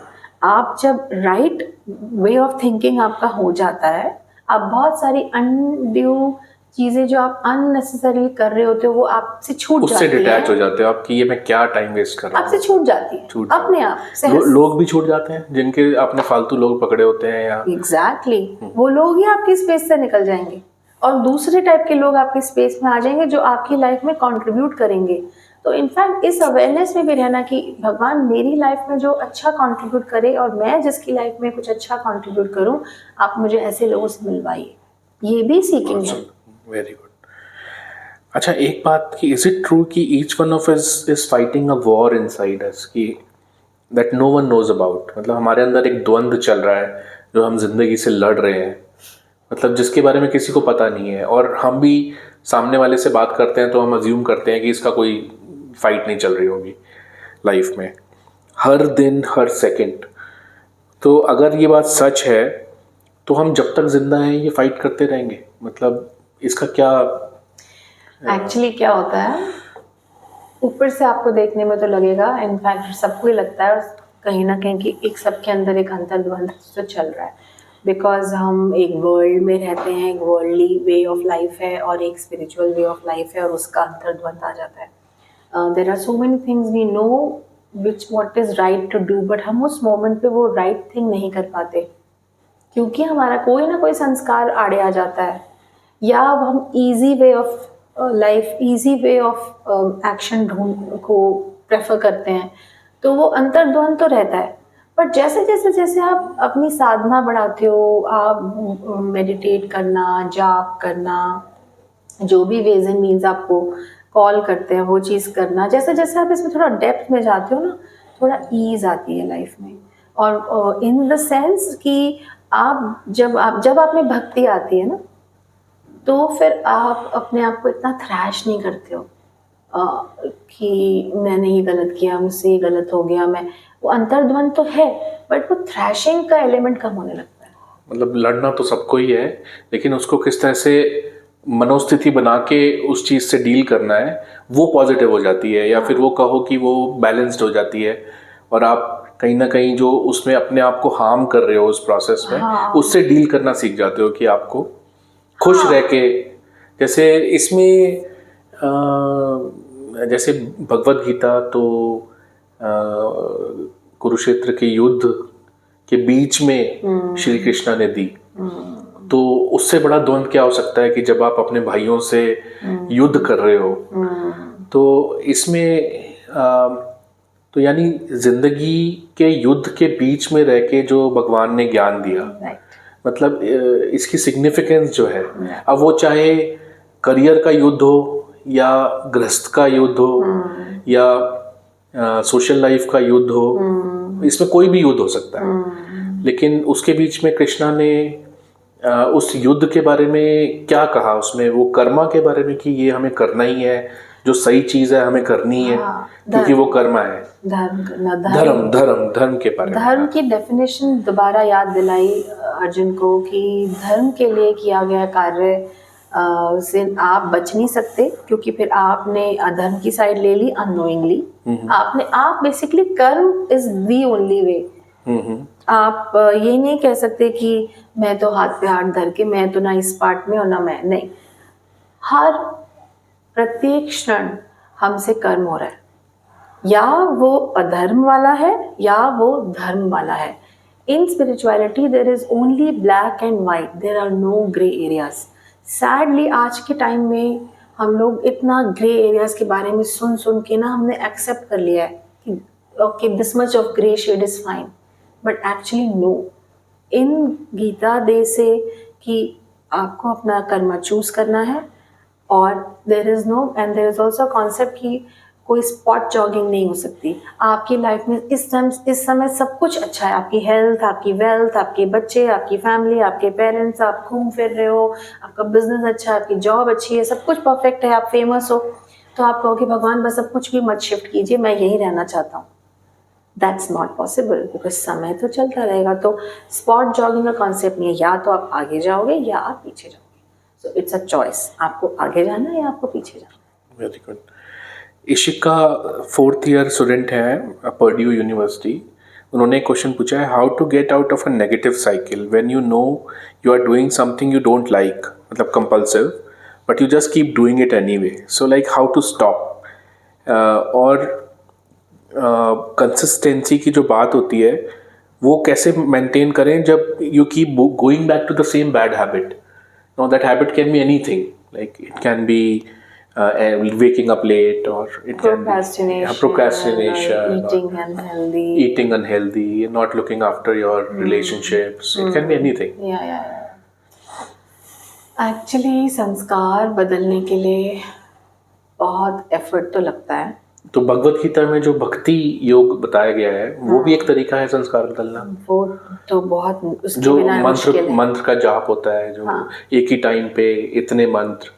आप जब राइट वे ऑफ थिंकिंग आपका हो जाता है, आप बहुत सारी अनड्यू चीजें जो आप अननेसेसरी कर रहे होते हो वो आपसे छूट जाती है, उससे डिटैच हो जाते हो आप कि ये मैं क्या टाइम वेस्ट कर रहा हूँ, आपसे छूट जाती है अपने आप से। लोग भी छूट जाते हैं जिनके आपने फालतू लोग पकड़े होते हैं या एग्जैक्टली वो लोग ही आपकी स्पेस से निकल जाएंगे और दूसरे टाइप के लोग आपकी स्पेस में आ जाएंगे जो आपकी लाइफ में कंट्रीब्यूट करेंगे। तो इनफैक्ट इस अवेयरनेस में भी रहना कि भगवान मेरी लाइफ में जो अच्छा कंट्रीब्यूट करे और मैं जिसकी लाइफ में कुछ अच्छा कंट्रीब्यूट करूं, आप मुझे ऐसे लोगों से मिलवाइए, ये भी सीकिंग है। Very good. अच्छा, एक बात कि इज इट ट्रू कि each one of us is fighting a war inside us कि that no one knows about, मतलब हमारे अंदर एक द्वंद्व चल रहा है जो हम जिंदगी से लड़ रहे हैं, मतलब जिसके बारे में किसी को पता नहीं है, और हम भी सामने वाले से बात करते हैं तो हम अज्यूम करते हैं कि इसका कोई फाइट नहीं चल रही होगी लाइफ में हर दिन हर सेकंड। तो अगर ये बात सच है तो हम जब तक जिंदा हैं ये फाइट करते रहेंगे, मतलब इसका क्या एक्चुअली क्या होता है, ऊपर से आपको देखने में तो लगेगा, इनफैक्ट सबको ही लगता है कहीं ना कहीं कि एक सबके अंदर एक अंतर्द्वंद तो चल रहा है, बिकॉज हम एक वर्ल्ड में रहते हैं, एक वर्ल्डली वे ऑफ लाइफ है और एक स्पिरिचुअल वे ऑफ लाइफ है, और उसका अंतर्द्वंद आ जाता है। There are so many things we know which what is right to do, but हम उस मोमेंट पे वो राइट थिंग नहीं कर पाते क्योंकि हमारा कोई ना कोई संस्कार आड़े आ जाता है, या अब हम easy way of life, easy way of action को प्रेफर करते हैं, तो वो अंतर्द्वंद तो रहता है। बट जैसे जैसे जैसे आप अपनी साधना बढ़ाते हो, आप मेडिटेट करना, जाप करना, जो भी वेज एंड मीन्स आपको कॉल करते हैं वो चीज़ करना, जैसे जैसे आप इसमें थोड़ा डेप्थ में जाते हो ना, थोड़ा ईज आती है लाइफ में। और इन द सेंस कि आप जब आप में भक्ति आती है ना, तो फिर आप अपने आप को इतना थ्रैश नहीं करते हो कि मैंने ये गलत किया, मुझसे ये गलत हो गया, मैं, वो अंतर्द्वंद तो है बट वो थ्रैशिंग का एलिमेंट कम होने लगता है। मतलब लड़ना तो सबको ही है, लेकिन उसको किस तरह से मनोस्थिति बना के उस चीज़ से डील करना है वो पॉजिटिव हो जाती है, या फिर वो कहो कि वो बैलेंस्ड हो जाती है, और आप कहीं ना कहीं जो उसमें अपने आप को हार्म कर रहे हो उस प्रोसेस में, उससे डील करना सीख जाते हो कि आपको खुश रह के, जैसे इसमें जैसे भगवत गीता तो कुरुक्षेत्र के युद्ध के बीच में श्री कृष्णा ने दी, तो उससे बड़ा द्वंद क्या हो सकता है कि जब आप अपने भाइयों से युद्ध कर रहे हो, तो इसमें तो यानी जिंदगी के युद्ध के बीच में रह के जो भगवान ने ज्ञान दिया, मतलब इसकी सिग्निफिकेंस जो है, अब वो चाहे करियर का युद्ध हो या गृहस्थ का युद्ध हो या सोशल लाइफ का युद्ध हो, इसमें कोई भी युद्ध हो सकता है, लेकिन उसके बीच में कृष्णा ने उस युद्ध के बारे में क्या कहा, उसमें वो कर्मा के बारे में कि ये हमें करना ही है, जो सही चीज है हमें करनी है, क्योंकि वो कर्मा है, धर्म के बारे में, धर्म की डेफिनेशन दोबारा याद दिलाई अर्जुन को कि धर्म के लिए किया गया कार्य से आप बच नहीं सकते, क्योंकि फिर आपने अधर्म की साइड ले ली अननोइंगली। आप बेसिकली कर्म इज दी ओनली वे। आप ये नहीं कह सकते कि मैं तो हाथ पे हाथ धर के, मैं तो ना इस पार्ट में और ना मैं, नहीं, हर प्रत्येक क्षण हमसे कर्म हो रहा है, या वो अधर्म वाला है या वो धर्म वाला है। In spirituality there is only black and white, there are no grey areas. Sadly आज के टाइम में हम लोग इतना ग्रे एरियाज के बारे में सुन सुन के ना हमने एक्सेप्ट कर लिया है कि okay this much of grey shade is fine, but actually no. In Gita they say कि आपको अपना कर्म चूज करना है, और there is no, and there is also concept कि कोई स्पॉट जॉगिंग नहीं हो सकती आपकी लाइफ में। इस समय सब कुछ अच्छा है, आपकी हेल्थ, आपकी वेल्थ, आपके बच्चे, आपकी फैमिली, आपके पेरेंट्स, आप घूम फिर रहे हो, आपका बिजनेस अच्छा है, आपकी जॉब अच्छी है, सब कुछ परफेक्ट है, आप फेमस हो, तो आप कहोगे भगवान बस अब कुछ भी मत शिफ्ट कीजिए, मैं यही रहना चाहता हूँ। दैट्स नॉट पॉसिबल, बिकॉज समय तो चलता रहेगा। तो स्पॉट जॉगिंग का कॉन्सेप्ट नहीं है, या तो आप आगे जाओगे या आप पीछे जाओगे। सो इट्स अ चॉइस, आपको आगे जाना है या आपको पीछे जाना। Very good. Ishika 4th year student है, पर्ड्यू यूनिवर्सिटी। उन्होंने एक क्वेश्चन पूछा है, how to get out of a negative cycle when you know you are doing something you don't like, मतलब compulsive, but you just keep doing it anyway, so like how to stop. और consistency की जो बात होती है वो कैसे maintain करें जब you keep going back to the same bad habit. Now that habit can be anything, like it can be waking up late, or it can be procrastination, eating unhealthy, eating unhealthy, not looking after your relationships. It can be anything. yeah. Actually संस्कार बदलने के लिए बहुत effort तो लगता है। तो भगवत गीता में जो भक्ति योग बताया गया है वो भी एक तरीका है संस्कार बदलना। वो तो बहुत, उसके जो बिना मुश्किल है। मंत्र का जाप होता है, जो एक ही टाइम पे इतने मंत्र,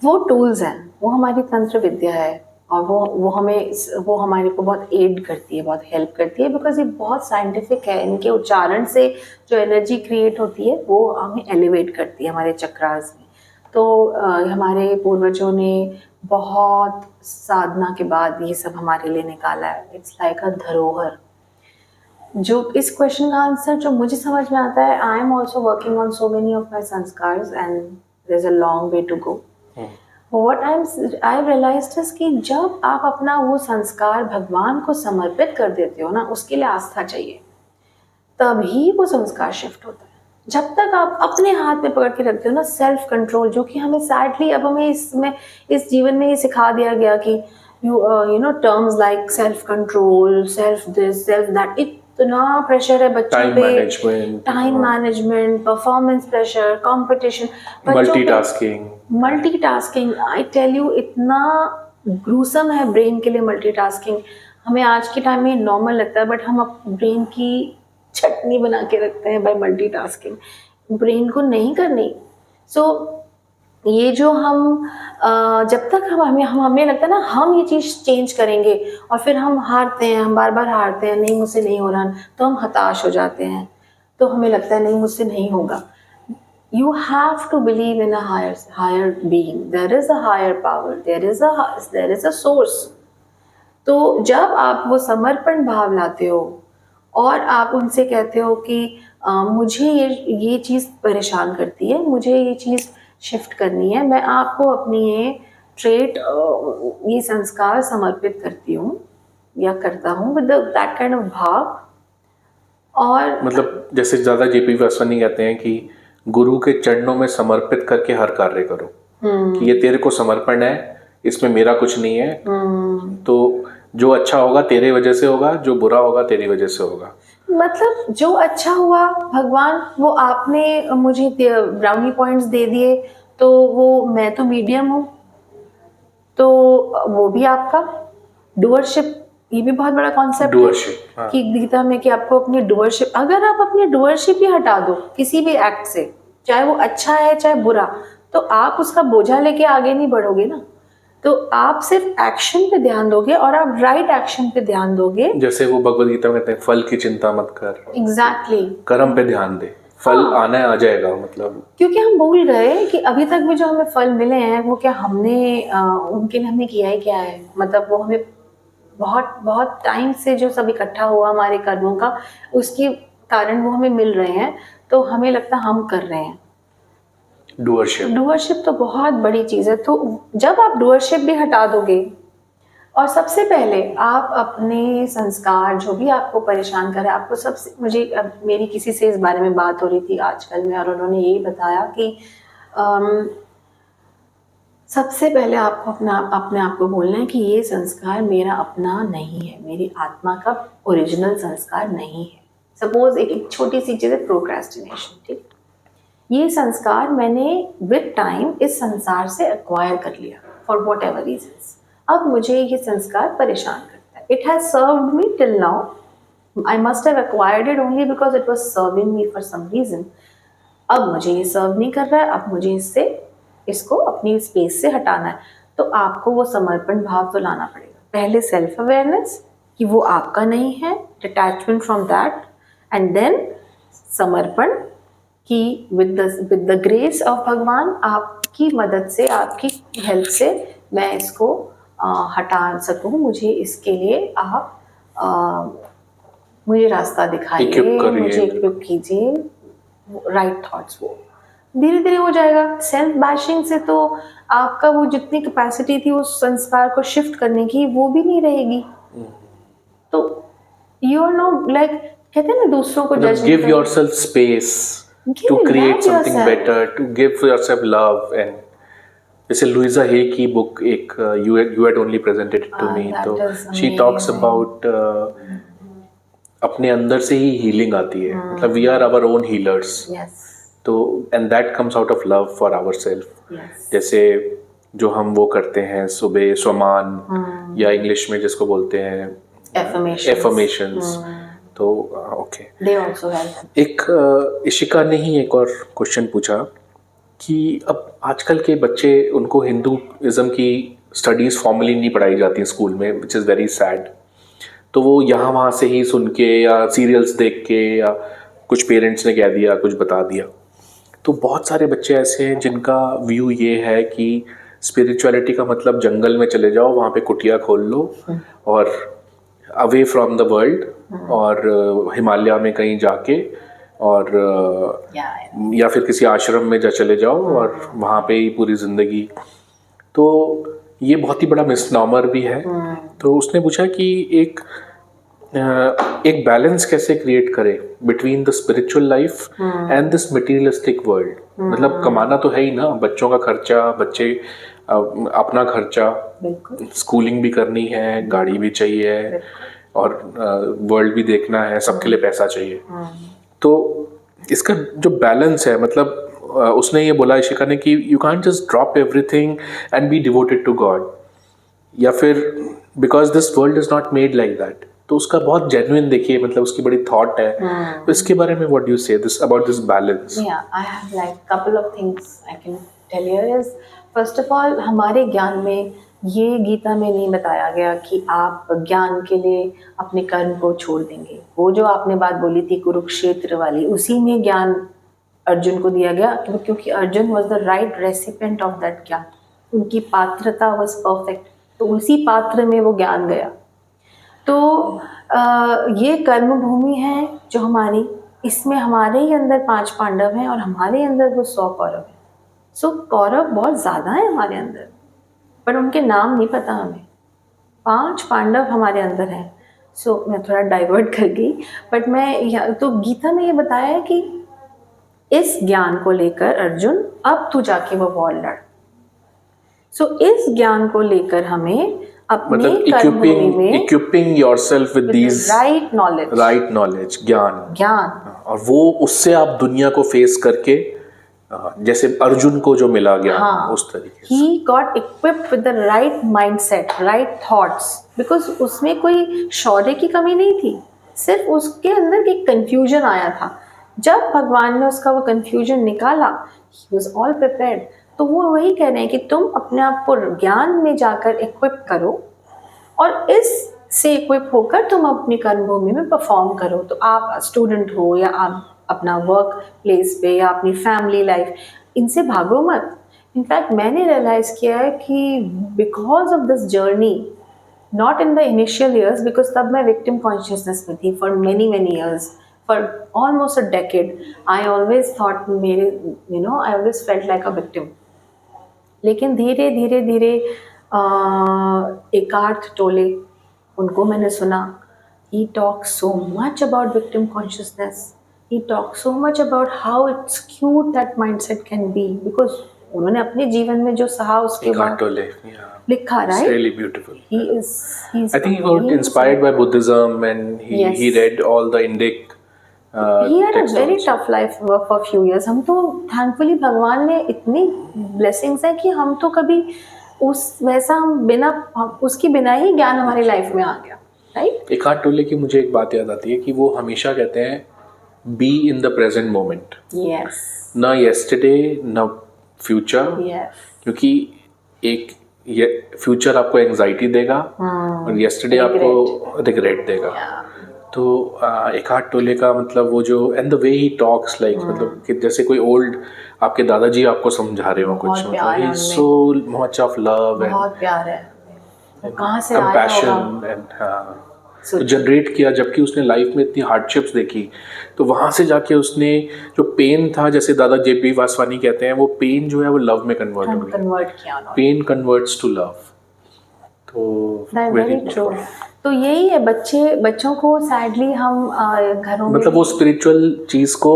वो टूल्स हैं, वो हमारी तंत्र विद्या है, और वो हमारे को बहुत एड करती है, बहुत हेल्प करती है, बिकॉज ये बहुत साइंटिफिक है। इनके उच्चारण से जो एनर्जी क्रिएट होती है वो हमें एलिवेट करती है हमारे चक्रास में। तो हमारे पूर्वजों ने बहुत साधना के बाद ये सब हमारे लिए निकाला है। इट्स लाइक अ धरोहर। जो इस क्वेश्चन का आंसर जो मुझे समझ में आता है, I am also working on so many of my sanskars and there is a long way to go. What I realized is कि जब आप अपना वो संस्कार भगवान को समर्पित कर देते हो ना, उसके लिए आस्था चाहिए, तभी वो संस्कार शिफ्ट होता है। जब तक आप अपने हाथ में पकड़ के रखते हो ना सेल्फ कंट्रोल, जो कि हमें सैडली अब हमें इस जीवन में ये सिखा दिया गया कि you know terms like self control, self this, self that, इतना प्रेशर है बच्चों पे, time management, performance pressure, competition, multitasking. I tell you, इतना ग्रूसम है ब्रेन के लिए मल्टीटास्किंग। हमें आज के टाइम में नॉर्मल लगता है, बट हम अपने ब्रेन की चटनी बना के रखते हैं बाय मल्टीटास्किंग। ब्रेन को नहीं करनी। सो ये जो हम जब तक हमें लगता है ना हम ये चीज़ चेंज करेंगे, और फिर हम हारते हैं, हम बार बार हारते हैं, नहीं मुझसे नहीं हो रहा, तो हम हताश हो जाते हैं, तो हमें लगता है नहीं मुझसे नहीं होगा। You have to believe in a higher being. There is a higher power. There is a source. तो जब आप वो समर्पण भाव लाते हो और आप उनसे कहते हो कि मुझे ये चीज़ परेशान करती है, मुझे ये चीज़ शिफ्ट करनी है, मैं आपको अपनी ये ट्रेट, ये संस्कार समर्पित करती हूँ या करता हूँ विद दैट काइंड ऑफ भाव। और मतलब जैसे ज़्यादा जेपी वासवानी कहते हैं कि गुरु के चरणों में समर्पित करके हर कार्य करो, कि ये तेरे को समर्पण है, इसमें मेरा कुछ नहीं है, तो जो अच्छा होगा तेरे वजह से होगा, जो बुरा होगा तेरी वजह से होगा। मतलब जो अच्छा हुआ भगवान, वो आपने मुझे ब्राउनी पॉइंट्स दे दिए, तो वो मैं तो मीडियम हूँ, तो वो भी आपका डुअरशिप, ये भी बहुत बड़ा कॉन्सेप्ट है कि गीता में कि आपको अपनी डुअरशिप, अगर आप अपनी डुअरशिप ही हटा दो किसी भी एक्ट से, चाहे वो अच्छा है चाहे बुरा, तो आप उसका बोझा लेके आगे नहीं बढ़ोगे ना। तो आप सिर्फ एक्शन पे ध्यान दोगे और आप राइट एक्शन पे ध्यान दोगे। जैसे वो भगवद गीता में कहते हैं फल की चिंता मत कर, एग्जैक्टली, कर्म पे ध्यान दे। फल आना आ जाएगा मतलब। क्योंकि हम भूल गए कि अभी तक भी जो हमें फल मिले हैं वो क्या हमने उनके लिए हमने किया ही क्या है, मतलब वो हमें बहुत बहुत टाइम से जो सब इकट्ठा हुआ हमारे कर्मों का, उसके कारण वो हमें मिल रहे हैं, तो हमें लगता है हम कर रहे हैं। डूअरशिप। डूअरशिप तो बहुत बड़ी चीज़ है। तो जब आप डूअरशिप भी हटा दोगे, और सबसे पहले आप अपने संस्कार जो भी आपको परेशान कर रहा है, आपको सबसे, मुझे मेरी किसी से इस बारे में बात हो रही थी आजकल में, और उन्होंने यही बताया कि सबसे पहले आपको अपने आप को बोलना है कि ये संस्कार मेरा अपना नहीं है, मेरी आत्मा का ओरिजिनल संस्कार नहीं है। सपोज एक छोटी सी चीज़ है, प्रोक्रेस्टिनेशन, ठीक, ये संस्कार मैंने विद टाइम इस संसार से एक्वायर कर लिया फॉर वॉट एवर रीजन्स। अब मुझे ये संस्कार परेशान करता है। It has served me till now, I must have acquired it only because it was serving me for some reason. अब मुझे ये सर्व नहीं कर रहा है, अब मुझे इसको अपनी स्पेस से हटाना है। तो आपको वो समर्पण भाव तो लाना पड़ेगा। पहले सेल्फ अवेयरनेस कि वो आपका नहीं है, detachment from that, and then समर्पण कि विद द ग्रेस ऑफ भगवान, आपकी मदद से, आपकी हेल्प से मैं इसको हटा सकूं। मुझे इसके लिए आप मुझे रास्ता दिखाइए, मुझे इक्विप कीजिए, राइट थॉट्स। वो धीरे धीरे हो जाएगा। सेल्फ बैशिंग से तो आपका वो जितनी कैपेसिटी थी उस संस्कार को शिफ्ट करने की, वो भी नहीं रहेगी। तो यू आर नॉट लाइक, कहते हैं ना, दूसरों को जज give yourself space to create something better, to give yourself love. And जैसे लुइजा हे की बुक एक you had only presented it to me, तो शी टॉक्स अबाउट अपने अंदर से ही हीलिंग आती है, मतलब we are our own healers. तो and that comes out of love for our self. जैसे जो हम वो करते हैं सुबह स्वमान, या इंग्लिश में जिसको बोलते हैं एफर्मेशंस, तो ओके। एक इशिका ने ही एक और क्वेश्चन पूछा कि अब आजकल के बच्चे, उनको हिंदुइज्म की स्टडीज़ फॉर्मली नहीं पढ़ाई जाती स्कूल में, विच इज़ वेरी सैड। तो वो यहाँ वहाँ से ही सुन के या सीरियल्स देख के या कुछ पेरेंट्स ने कह दिया, कुछ बता दिया। तो बहुत सारे बच्चे ऐसे हैं जिनका व्यू ये है कि स्पिरिचुअलिटी का मतलब जंगल में चले जाओ, वहाँ पे कुटिया खोल लो और अवे फ्रॉम द वर्ल्ड, और हिमालय में कहीं जाके, और या फिर किसी आश्रम में चले जाओ और वहाँ पे ही पूरी ज़िंदगी। तो ये बहुत ही बड़ा मिसनॉमर भी है। तो उसने पूछा कि एक बैलेंस कैसे क्रिएट करे between the spiritual life and this materialistic world. मतलब कमाना तो है ही ना, बच्चों का खर्चा, बच्चे अपना खर्चा, स्कूलिंग भी करनी है, गाड़ी भी चाहिए, और वर्ल्ड भी देखना है, सबके लिए पैसा चाहिए। तो इसका जो बैलेंस है, मतलब उसने ये बोला इशिका ने कि you can't just drop everything and be devoted to god, या फिर because this world is not made like that. तो उसका बहुत जेन्युइन, देखिए, मतलब उसकी बड़ी थॉट है। तो इसके बारे में what do you say this about this balance? या I have like couple of things I can tell you. Is first of all, हमारे ज्ञान में ये गीता में नहीं बताया गया कि आप ज्ञान के लिए अपने कर्म को छोड़ देंगे। वो जो आपने बात बोली थी कुरुक्षेत्र वाली, उसी में ज्ञान अर्जुन को दिया गया, क्योंकि Arjun was the right recipient of that ज्ञान। उनकी पात्रता वॉज परफेक्ट, तो उसी पात्र में वो ज्ञान गया। तो ये कर्म भूमि है जो हमारी, इसमें हमारे ही अंदर 5 पांडव हैं और हमारे अंदर वो 100 कौरव हैं। सो कौरव बहुत ज़्यादा है हमारे अंदर, पर उनके नाम नहीं पता हमें। 5 पांडव हमारे अंदर हैं। सो मैं थोड़ा डाइवर्ट कर गई, बट मैं तो गीता में ये बताया है कि इस ज्ञान को लेकर अर्जुन, अब तू जाके वो वॉर लड़। सो इस ज्ञान को लेकर हमें अपने कर्मभूमि में equipping yourself with these right knowledge, ज्ञान, और वो उससे आप दुनिया को फेस करके, जैसे अर्जुन को जो मिला ज्ञान, उस तरीके से he got equipped with the right mindset, right thoughts, because उसमें कोई शौर्य की कमी नहीं थी, सिर्फ उसके अंदर एक कंफ्यूजन आया था। जब भगवान ने उसका वो कंफ्यूजन निकाला, he was all prepared। तो वो वही कह रहे हैं कि तुम अपने आप को ज्ञान में जाकर इक्विप करो, और इस से इक्विप होकर तुम अपनी कर्मभूमि में परफॉर्म करो। तो आप स्टूडेंट हो या आप अपना वर्क प्लेस पे या अपनी फैमिली लाइफ, इनसे भागो मत। इनफैक्ट मैंने रियलाइज किया है कि because of this journey, not in the initial years, because तब मैं विक्टिम कॉन्शियसनेस में थी for many many years, for almost a decade I always thought मेरे I always felt like a victim. लेकिन धीरे धीरे धीरे एकार्थ टोले, उनको मैंने सुना, he talks so much about victim consciousness, he talks so much about how it's cute that mindset can be, because उन्होंने अपने जीवन में जो सहा उसके Eckhart बाद Tolle, yeah. लिखा, It's right? really beautiful. He's I think he got inspired by Buddhism, and he Yes. read all the Indic he had a texts very also. tough life for few years. हम तो thankfully भगवान ने इतनी blessings है कि हम तो कभी उस वैसा हम बिना उसकी बिना ही ज्ञान हमारी लाइफ में आ गया, राइट? Eckhart Tolle की मुझे एक बात याद आती है कि वो हमेशा कहते हैं be in the present moment, yes न येस्टरडे न फ्यूचर, यस क्योंकि एक फ्यूचर आपको एंजाइटी देगा और येस्टरडे आपको रिग्रेट देगा। तो एकार्ट टोले का मतलब वो जो and the way he talks like, मतलब कि जैसे कोई ओल्ड आपके दादाजी आपको समझा रहे हो कुछ, मतलब ही so much of love and बहुत प्यार है, वो कहाँ से आया होगा, कंपैशन एंड जनरेट किया, जबकि उसने लाइफ में इतनी हार्डशिप्स देखी, तो वहाँ से जाके उसने जो पेन था, जैसे दादा जेपी वासवानी कहते हैं, वो पेन जो है वो लव में कन्वर्ट हो गया, पेन कन्वर्ट्स टू लव। तो वेरी ट्रू। तो यही है, बच्चों को सैडली हम घरों में मतलब वो स्पिरिचुअल चीज को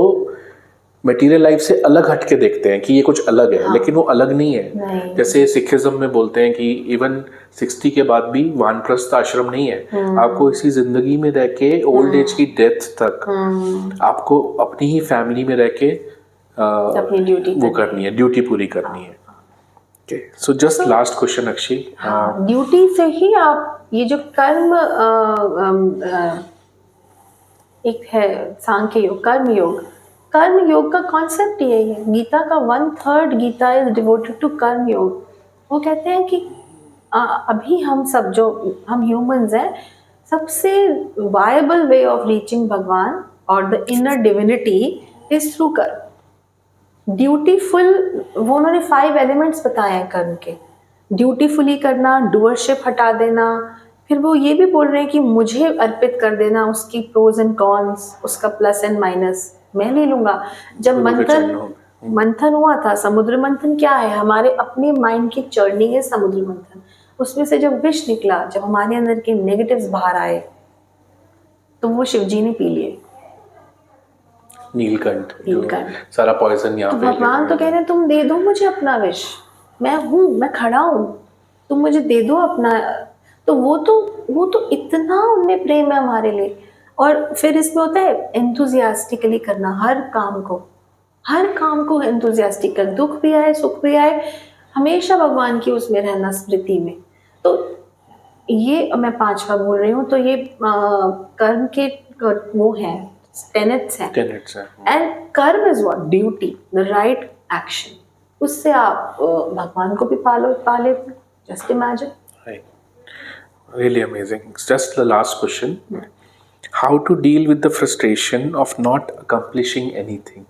मटेरियल लाइफ से अलग हट के देखते हैं कि ये कुछ अलग है, लेकिन वो अलग नहीं है। जैसे सिखिज्म में बोलते हैं कि इवन 60 के बाद भी वानप्रस्थ आश्रम नहीं है, आपको इसी जिंदगी में रह के ओल्ड एज की डेथ तक आपको अपनी ही फैमिली में रह के अपनी ड्यूटी वो करनी है, ड्यूटी पूरी करनी है। सो जस्ट लास्ट क्वेश्चन अक्षी, ड्यूटी से ही आप ये जो कर्म एक है सांख्य योग, कर्म योग का कॉन्सेप्ट ये है। गीता का 1/3 गीता इज डिवोटेड टू कर्म योग। वो कहते हैं कि अभी हम सब जो हम ह्यूमंस हैं, सबसे वायबल वे ऑफ रीचिंग भगवान और the inner divinity is through कर्म। ड्यूटीफुल, वो उन्होंने 5 एलिमेंट्स बताए हैं कर्म के। ड्यूटीफुली करना, डूअरशिप हटा देना, फिर वो ये भी बोल रहे हैं कि मुझे अर्पित कर देना, उसकी प्रोज एंड कॉन्स, उसका प्लस एंड माइनस मैं ले लूंगा। जब मंथन हुआ था, समुद्र मंथन क्या है, हमारे अपने माइंड की चर्नी है समुद्र मंथन। उसमें से जब विष निकला, जब हमारे अंदर के नेगेटिव्स बाहर आए, तो वो शिवजी ने पी लिए, नीलकंठ सारा पॉइजन यहाँ पे। भगवान तो कह रहे हैं तुम दे दो मुझे अपना विष, मैं हूँ, मैं खड़ा हूँ, तुम मुझे दे दो अपना। तो वो तो इतना उनमें प्रेम है हमारे लिए। और फिर इसमें होता है एंथुजियास्टिकली करना हर काम को एंथुजियास्टिक कर, दुख भी आए सुख भी आए, हमेशा भगवान की उसमें रहना, स्मृति में। तो ये मैं 5वां बोल रही हूँ। तो ये कर्म के वो हैं, टेनेट्स हैं। एंड कर्म is what, duty, the right action. उससे आप भगवान को भी पाले। Just imagine. Really amazing. Just the last question. How to deal with the frustration of not accomplishing anything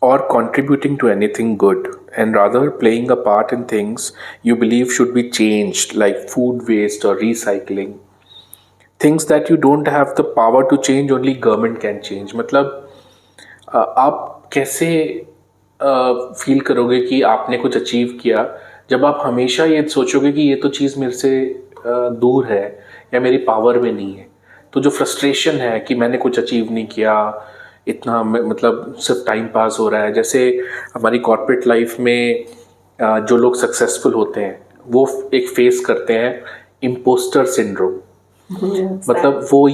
or contributing to anything good, and rather playing a part in things you believe should be changed, like food waste or recycling. Things that you don't have the power to change, only government can change. मतलब आप कैसे feel करोगे कि आपने कुछ achieve किया, जब आप हमेशा ये सोचोगे कि ये तो चीज़ मेरे से दूर है या मेरी पावर में नहीं है। तो जो फ्रस्ट्रेशन है कि मैंने कुछ अचीव नहीं किया, इतना मतलब सिर्फ टाइम पास हो रहा है। जैसे हमारी कॉर्पोरेट लाइफ में जो लोग सक्सेसफुल होते हैं, वो एक फेस करते हैं इम्पोस्टर सिंड्रोम। मतलब वो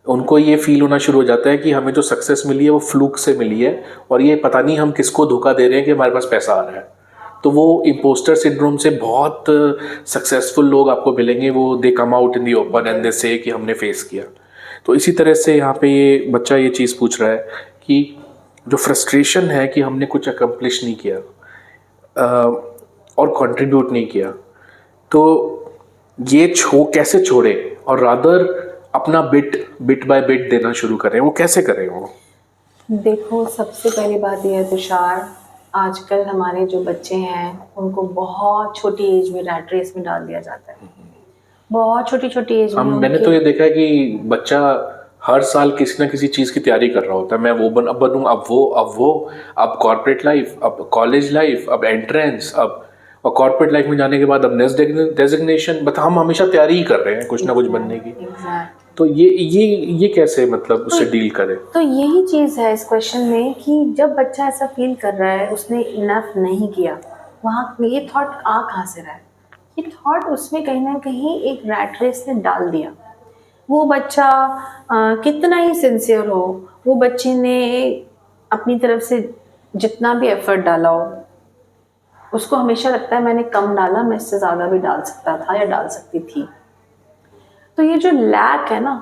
उनको ये फील होना शुरू हो जाता है कि हमें जो सक्सेस मिली है वो फ्लूक से मिली है, और ये पता नहीं हम किसको धोखा दे रहे हैं कि हमारे पास पैसा आ रहा है। तो वो इम्पोस्टर सिंड्रोम से बहुत सक्सेसफुल लोग आपको मिलेंगे, वो they come out in the open and they say कि हमने फेस किया। तो इसी तरह से यहाँ पे ये बच्चा ये चीज़ पूछ रहा है कि जो फ्रस्ट्रेशन है कि हमने कुछ अकम्प्लिश नहीं किया और कंट्रीब्यूट नहीं किया, तो ये कैसे छोड़े, और रादर अपना बिट बाय बिट देना शुरू करें, वो कैसे करें वो? देखो, सबसे पहली बात यह है तुषार, आजकल हमारे जो बच्चे हैं उनको बहुत छोटी एज में रैट रेस में डाल दिया जाता है। बहुत छोटी छोटी एज में हम मैंने तो उनके ये देखा है कि बच्चा हर साल किसी ना किसी चीज की तैयारी कर रहा होता है। मैं वो अब बनूं, अब कॉर्पोरेट लाइफ, अब कॉलेज लाइफ, अब एंट्रेंस, अब और कॉर्पोरेट लाइफ में जाने के बाद अब नेक्स्ट डेजिग्नेशन। बट हम हमेशा तैयारी ही कर रहे हैं कुछ ना कुछ बनने की। एग्जैक्ट। तो ये कैसे मतलब उससे डील करें? तो यही चीज़ है इस क्वेश्चन में कि जब बच्चा ऐसा फील कर रहा है उसने इनफ नहीं किया, वहाँ ये थॉट आ कहाँ से रहा है? ये थॉट उसमें कहीं ना कहीं एक रैट रेस ने डाल दिया। वो बच्चा कितना ही सिंसियर हो, वो बच्चे ने अपनी तरफ से जितना भी एफर्ट डाला हो, उसको हमेशा लगता है मैंने कम डाला, मैं इससे ज़्यादा भी डाल सकता था या डाल सकती थी। तो ये जो लैक है ना,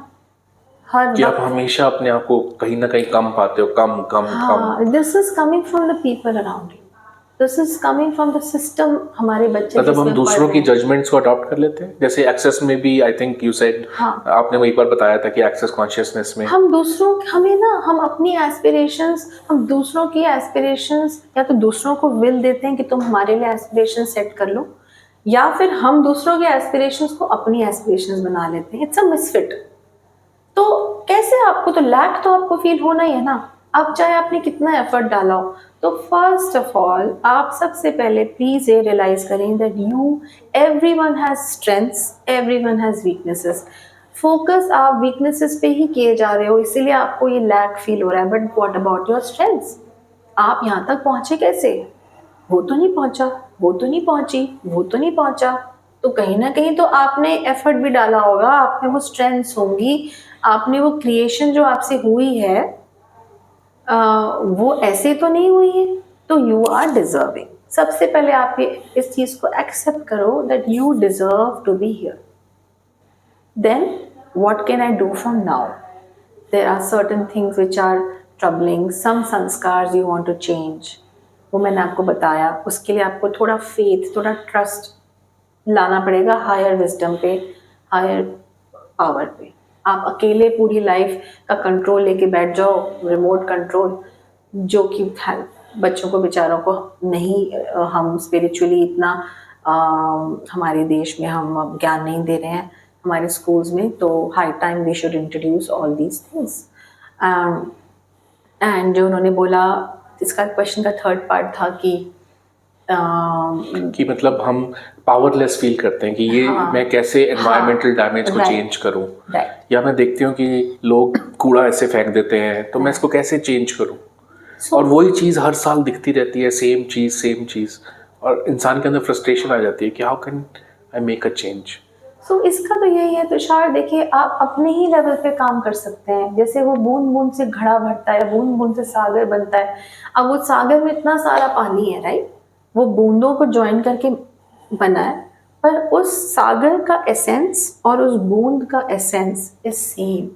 हर कि आप वक्त, हमेशा अपने आप को कहीं ना कहीं कम पाते हो, कम कम कम। हाँ, this is coming from the people around you, this is coming from the system. हमारे बच्चे मतलब हम जिसमें दूसरों पढ़ की रहे हैं। जजमेंट्स को अडॉप्ट कर लेते हैं। जैसे एक्सेस में भी आई थिंक यू सेड, हाँ, आपने वही बार बताया था कि एक्सेस कॉन्शियसनेस में हम दूसरों, हमें ना, हम अपनी एस्पिरेशंस, हम दूसरों की एस्पिरेशंस, या तो दूसरों को विल देते हैं कि तुम हमारे लिए एस्पिरेशन सेट कर लो, या फिर हम दूसरों के एस्पिरेशंस को अपनी एस्पिरेशंस बना लेते हैं। It's a misfit. तो कैसे, आपको तो लैक तो आपको फील होना ही है ना, अब चाहे आपने कितना एफर्ट डाला हो। तो फर्स्ट ऑफ ऑल आप सबसे पहले प्लीज ये रियलाइज करें that you, everyone has strengths, everyone has weaknesses. Focus आप वीकनेसेस पे ही किए जा रहे हो, इसीलिए आपको ये लैक फील हो रहा है। But what about your strengths? आप यहाँ तक पहुंचे कैसे? वो तो नहीं पहुंचा, वो तो नहीं पहुंची, वो तो नहीं पहुंचा। तो कहीं ना कहीं तो आपने एफर्ट भी डाला होगा, आपने वो स्ट्रेंथ्स होंगी, आपने वो क्रिएशन जो आपसे हुई है, वो ऐसे तो नहीं हुई है। तो यू आर डिजर्विंग। सबसे पहले आप ये इस चीज को एक्सेप्ट करो that you deserve to be here. Then what can I do from now? there are certain things which are troubling, some sanskars you want to change, वो मैंने आपको बताया। उसके लिए आपको थोड़ा फेथ, थोड़ा ट्रस्ट लाना पड़ेगा हायर विजडम पे, हायर पावर पे। आप अकेले पूरी लाइफ का कंट्रोल लेके बैठ जाओ, रिमोट कंट्रोल, जो कि बच्चों को बेचारों को नहीं, हम स्पिरिचुअली इतना हमारे देश में हम अब ज्ञान नहीं दे रहे हैं हमारे स्कूल्स में। तो high time we should introduce all these things. And जो उन्होंने बोला, इसका क्वेश्चन का थर्ड पार्ट था कि मतलब हम पावरलेस फील करते हैं कि ये हाँ, मैं कैसे एनवायरमेंटल डैमेज को right, चेंज करूं, राइट। या मैं देखती हूँ कि लोग कूड़ा ऐसे फेंक देते हैं तो मैं इसको कैसे चेंज करूं। और वही चीज़ हर साल दिखती रहती है, सेम चीज़, और इंसान के अंदर फ्रस्ट्रेशन आ जाती है कि how can I make a change. So इसका तो यही है तुषार, देखिए आप अपने ही लेवल पे काम कर सकते हैं। जैसे वो बूंद बूंद से घड़ा भरता है, बूंद बूंद से सागर बनता है। अब वो सागर में इतना सारा पानी है, राइट, वो बूंदों को ज्वाइन करके बना है, पर उस सागर का एसेंस और उस बूंद का essence is same.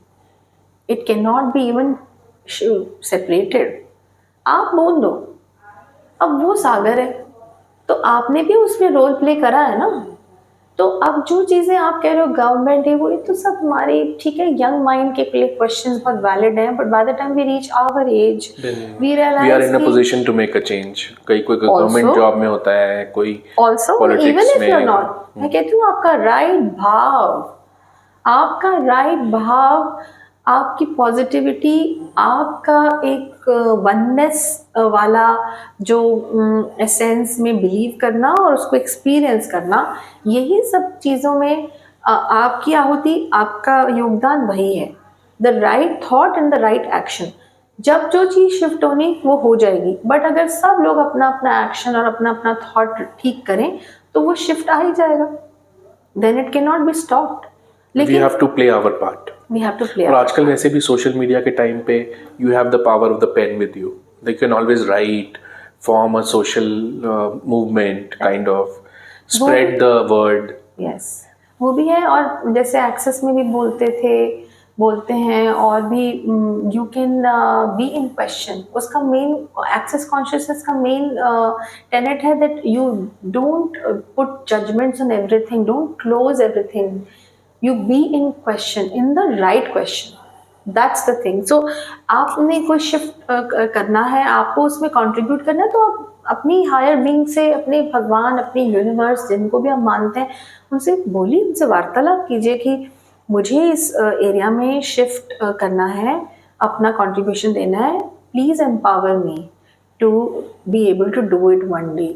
It can not be even separated. आप बूंद हो, अब वो सागर है, तो आपने भी उसमें रोल प्ले करा है ना। तो अब जो चीजें आप कह रहे हो गवर्नमेंट है, वो ये तो सब हमारी, ठीक है, यंग माइंड के लिए क्वेश्चंस बहुत वैलिड हैं, but by the time we reach our age we we are realize in a कि position to make a change. कोई गवर्नमेंट जॉब में होता है, कोई also even politics if you are में। नॉट, मैं कहती हूँ आपका राइट भाव, आपका राइट भाव, आपकी पॉजिटिविटी, आपका एक वननेस वाला जो एसेंस में बिलीव करना और उसको एक्सपीरियंस करना, यही सब चीज़ों में आपकी आहुति, आपका योगदान वही है। The right thought and the right action. जब जो चीज़ शिफ्ट होनी वो हो जाएगी, बट अगर सब लोग अपना अपना एक्शन और अपना अपना थॉट ठीक करें तो वो शिफ्ट आ ही जाएगा। Then it can not be stopped. We have to play our part. We have to play और our आजकल वैसे भी सोशल मीडिया के टाइम पे you have the power of the pen with you. They can always write, form a social movement, kind of spread the word. Yes, वो भी है। और जैसे एक्सेस में भी बोलते हैं, और भी you can be in question. उसका मेन एक्सेस कॉन्शियसनेस का मेन टेनेट है that you don't put judgments on everything, don't close everything. you be in question, in the right question. That's the thing. So आपने कोई shift करना है, आपको उसमें contribute करना है, तो आप अपनी हायर बीइंग से, अपने भगवान, अपनी यूनिवर्स, जिनको भी हम मानते हैं, उनसे बोलिए, उनसे वार्तालाप कीजिए कि मुझे इस एरिया में शिफ्ट करना है, अपना कंट्रीब्यूशन देना है, please empower me to be able to do it one day.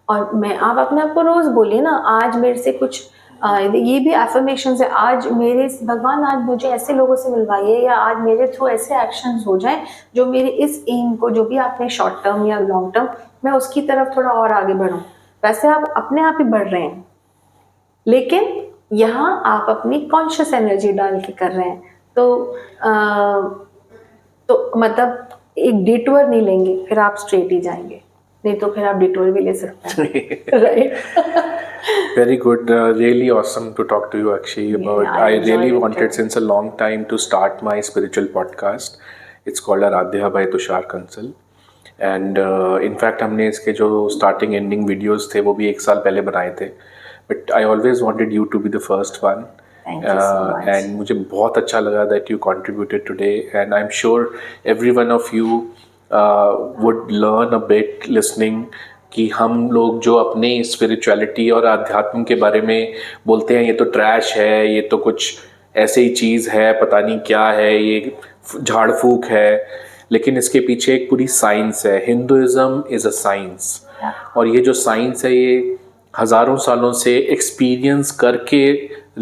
और मैं, आप अपने आप को रोज़ बोलिए ना, आज मेरे से कुछ ये भी एफर्मेशंस है, आज मेरे भगवान, आज मुझे ऐसे लोगों से मिलवाइए, या आज मेरे थ्रू ऐसे एक्शंस हो जाएं जो मेरे इस एम को, जो भी आपने शॉर्ट टर्म या लॉन्ग टर्म, मैं उसकी तरफ थोड़ा और आगे बढ़ूं. वैसे आप अपने आप ही बढ़ रहे हैं, लेकिन यहाँ आप अपनी कॉन्शियस एनर्जी डाल के कर रहे हैं. तो मतलब एक डिटूर नहीं लेंगे, फिर आप स्ट्रेट ही जाएंगे. नहीं तो फिर आप डिटूर भी ले सकते हैं. Right. Very good. Really awesome to talk to you, Akshay. I really wanted since a long time to start my spiritual podcast. It's called Aradhya by Tushar Kansal. And in fact, हमने इसके जो starting ending videos थे वो भी 1 साल पहले बनाए थे. But I always wanted you to be the first one. Thank you so much. And मुझे बहुत अच्छा लगा that you contributed today. And I'm sure every one of you would learn a bit listening कि हम लोग जो अपने spirituality और आध्यात्म के बारे में बोलते हैं, ये तो ट्रैश है, ये तो कुछ ऐसे ही चीज़ है, पता नहीं क्या है, ये झाड़ फूक है, लेकिन इसके पीछे एक पूरी साइंस है. Hinduism is a science. और ये जो साइंस है, ये हज़ारों सालों से एक्सपीरियंस करके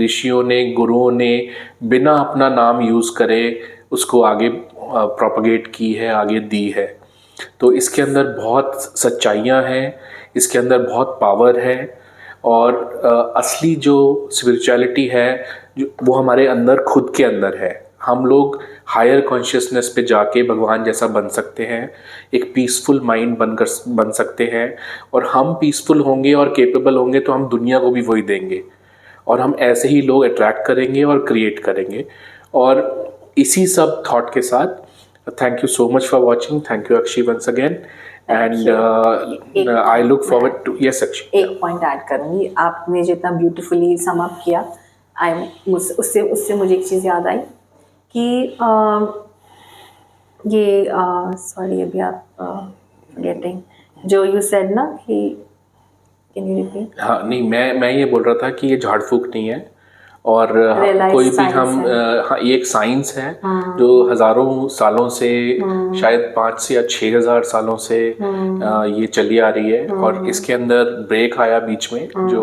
ऋषियों ने, गुरुओं ने बिना अपना नाम यूज़ करे उसको आगे प्रोपगेट की है, आगे दी है. तो इसके अंदर बहुत सच्चाइयाँ हैं, इसके अंदर बहुत पावर है. और असली जो स्पिरिचुअलिटी है वो हमारे अंदर, खुद के अंदर है. हम लोग हायर कॉन्शियसनेस पे जाके भगवान जैसा बन सकते हैं, एक पीसफुल माइंड बन सकते हैं. और हम पीसफुल होंगे और केपेबल होंगे तो हम दुनिया को भी वही देंगे, और हम ऐसे ही लोग अट्रैक्ट करेंगे और क्रिएट करेंगे. और इसी सब थॉट के साथ thank you so much for watching. Thank you, Akshay, once again. And I look forward to, yes, Akshay. एक पॉइंट ऐड करूँगी, आपने जितना ब्यूटीफुली सम अप किया, उससे मुझे एक चीज़ याद आई कि ये सॉरी, अभी आप गेटिंग जो यू सेड ना कि, कैन यू रिपीट? हाँ, नहीं, मैं ये बोल रहा था कि ये झाड़ फूक नहीं है, और कोई भी हम, हाँ, ये एक साइंस है जो हज़ारों सालों से, शायद 5 से या 6,000 सालों से ये चली आ रही है. और इसके अंदर ब्रेक आया बीच में, जो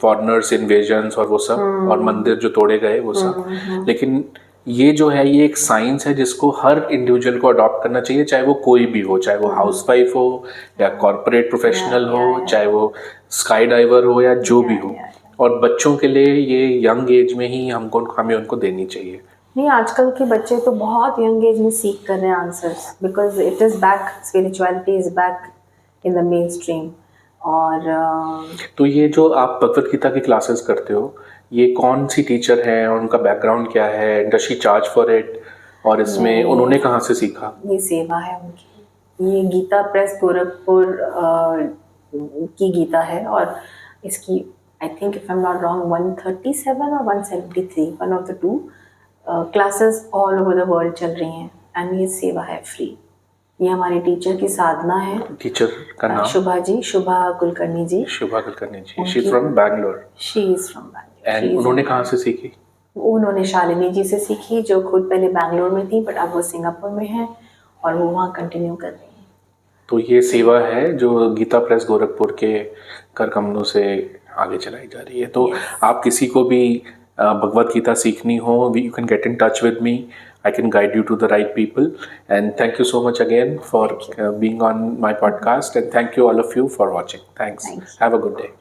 फॉरेनर्स इन्वेजन्स और वो सब, और मंदिर जो तोड़े गए वो सब. लेकिन ये जो है, ये एक साइंस है जिसको हर इंडिविजुअल को अडॉप्ट करना चाहिए, चाहे वो कोई भी हो, चाहे वो हाउसवाइफ हो या कॉर्पोरेट प्रोफेशनल हो, चाहे वो स्काई डाइवर हो या जो भी हो. और बच्चों के लिए ये यंग एज में ही हमें उनको देनी चाहिए. नहीं, आजकल के बच्चे तो बहुत यंग एज में सीख कर रहे हैं answers, because it is back, spirituality is back in the main stream. और तो ये जो आप भगवत गीता की क्लासेस करते हो, ये कौन सी टीचर है और उनका बैकग्राउंड क्या है? Does she charge for it? और इसमें उन्होंने कहाँ से सीखा? ये सेवा है उनकी. ये गीता प्रेस गोरखपुर की गीता है, और इसकी I think, if I'm not wrong, 137 or 173, one of the two classes all over the world चल रही हैं. एंड ये सेवा है फ्री. ये हमारी टीचर की साधना है. टीचर का नाम? Shubha ji, Shubha Kulkarni ji. Shubha Kulkarni ji. She from Bangalore. She is from Bangalore. And उन्होंने कहाँ से सीखी? उन्होंने शालिनी जी से सीखी, जो खुद पहले बैंगलोर में थी, बट अब वो सिंगापुर में है, और वो वहाँ कंटिन्यू कर रही हैं. तो ये सेवा है जो गीता प्रेस गोरखपुर के कर कमलों से आगे चलाई जा रही है. तो आप किसी को भी भगवत गीता सीखनी हो, you can get in touch with me. I can guide you to the right people. And thank you so much again for being on my podcast, and thank you all of you for watching. Thanks. Have a good day.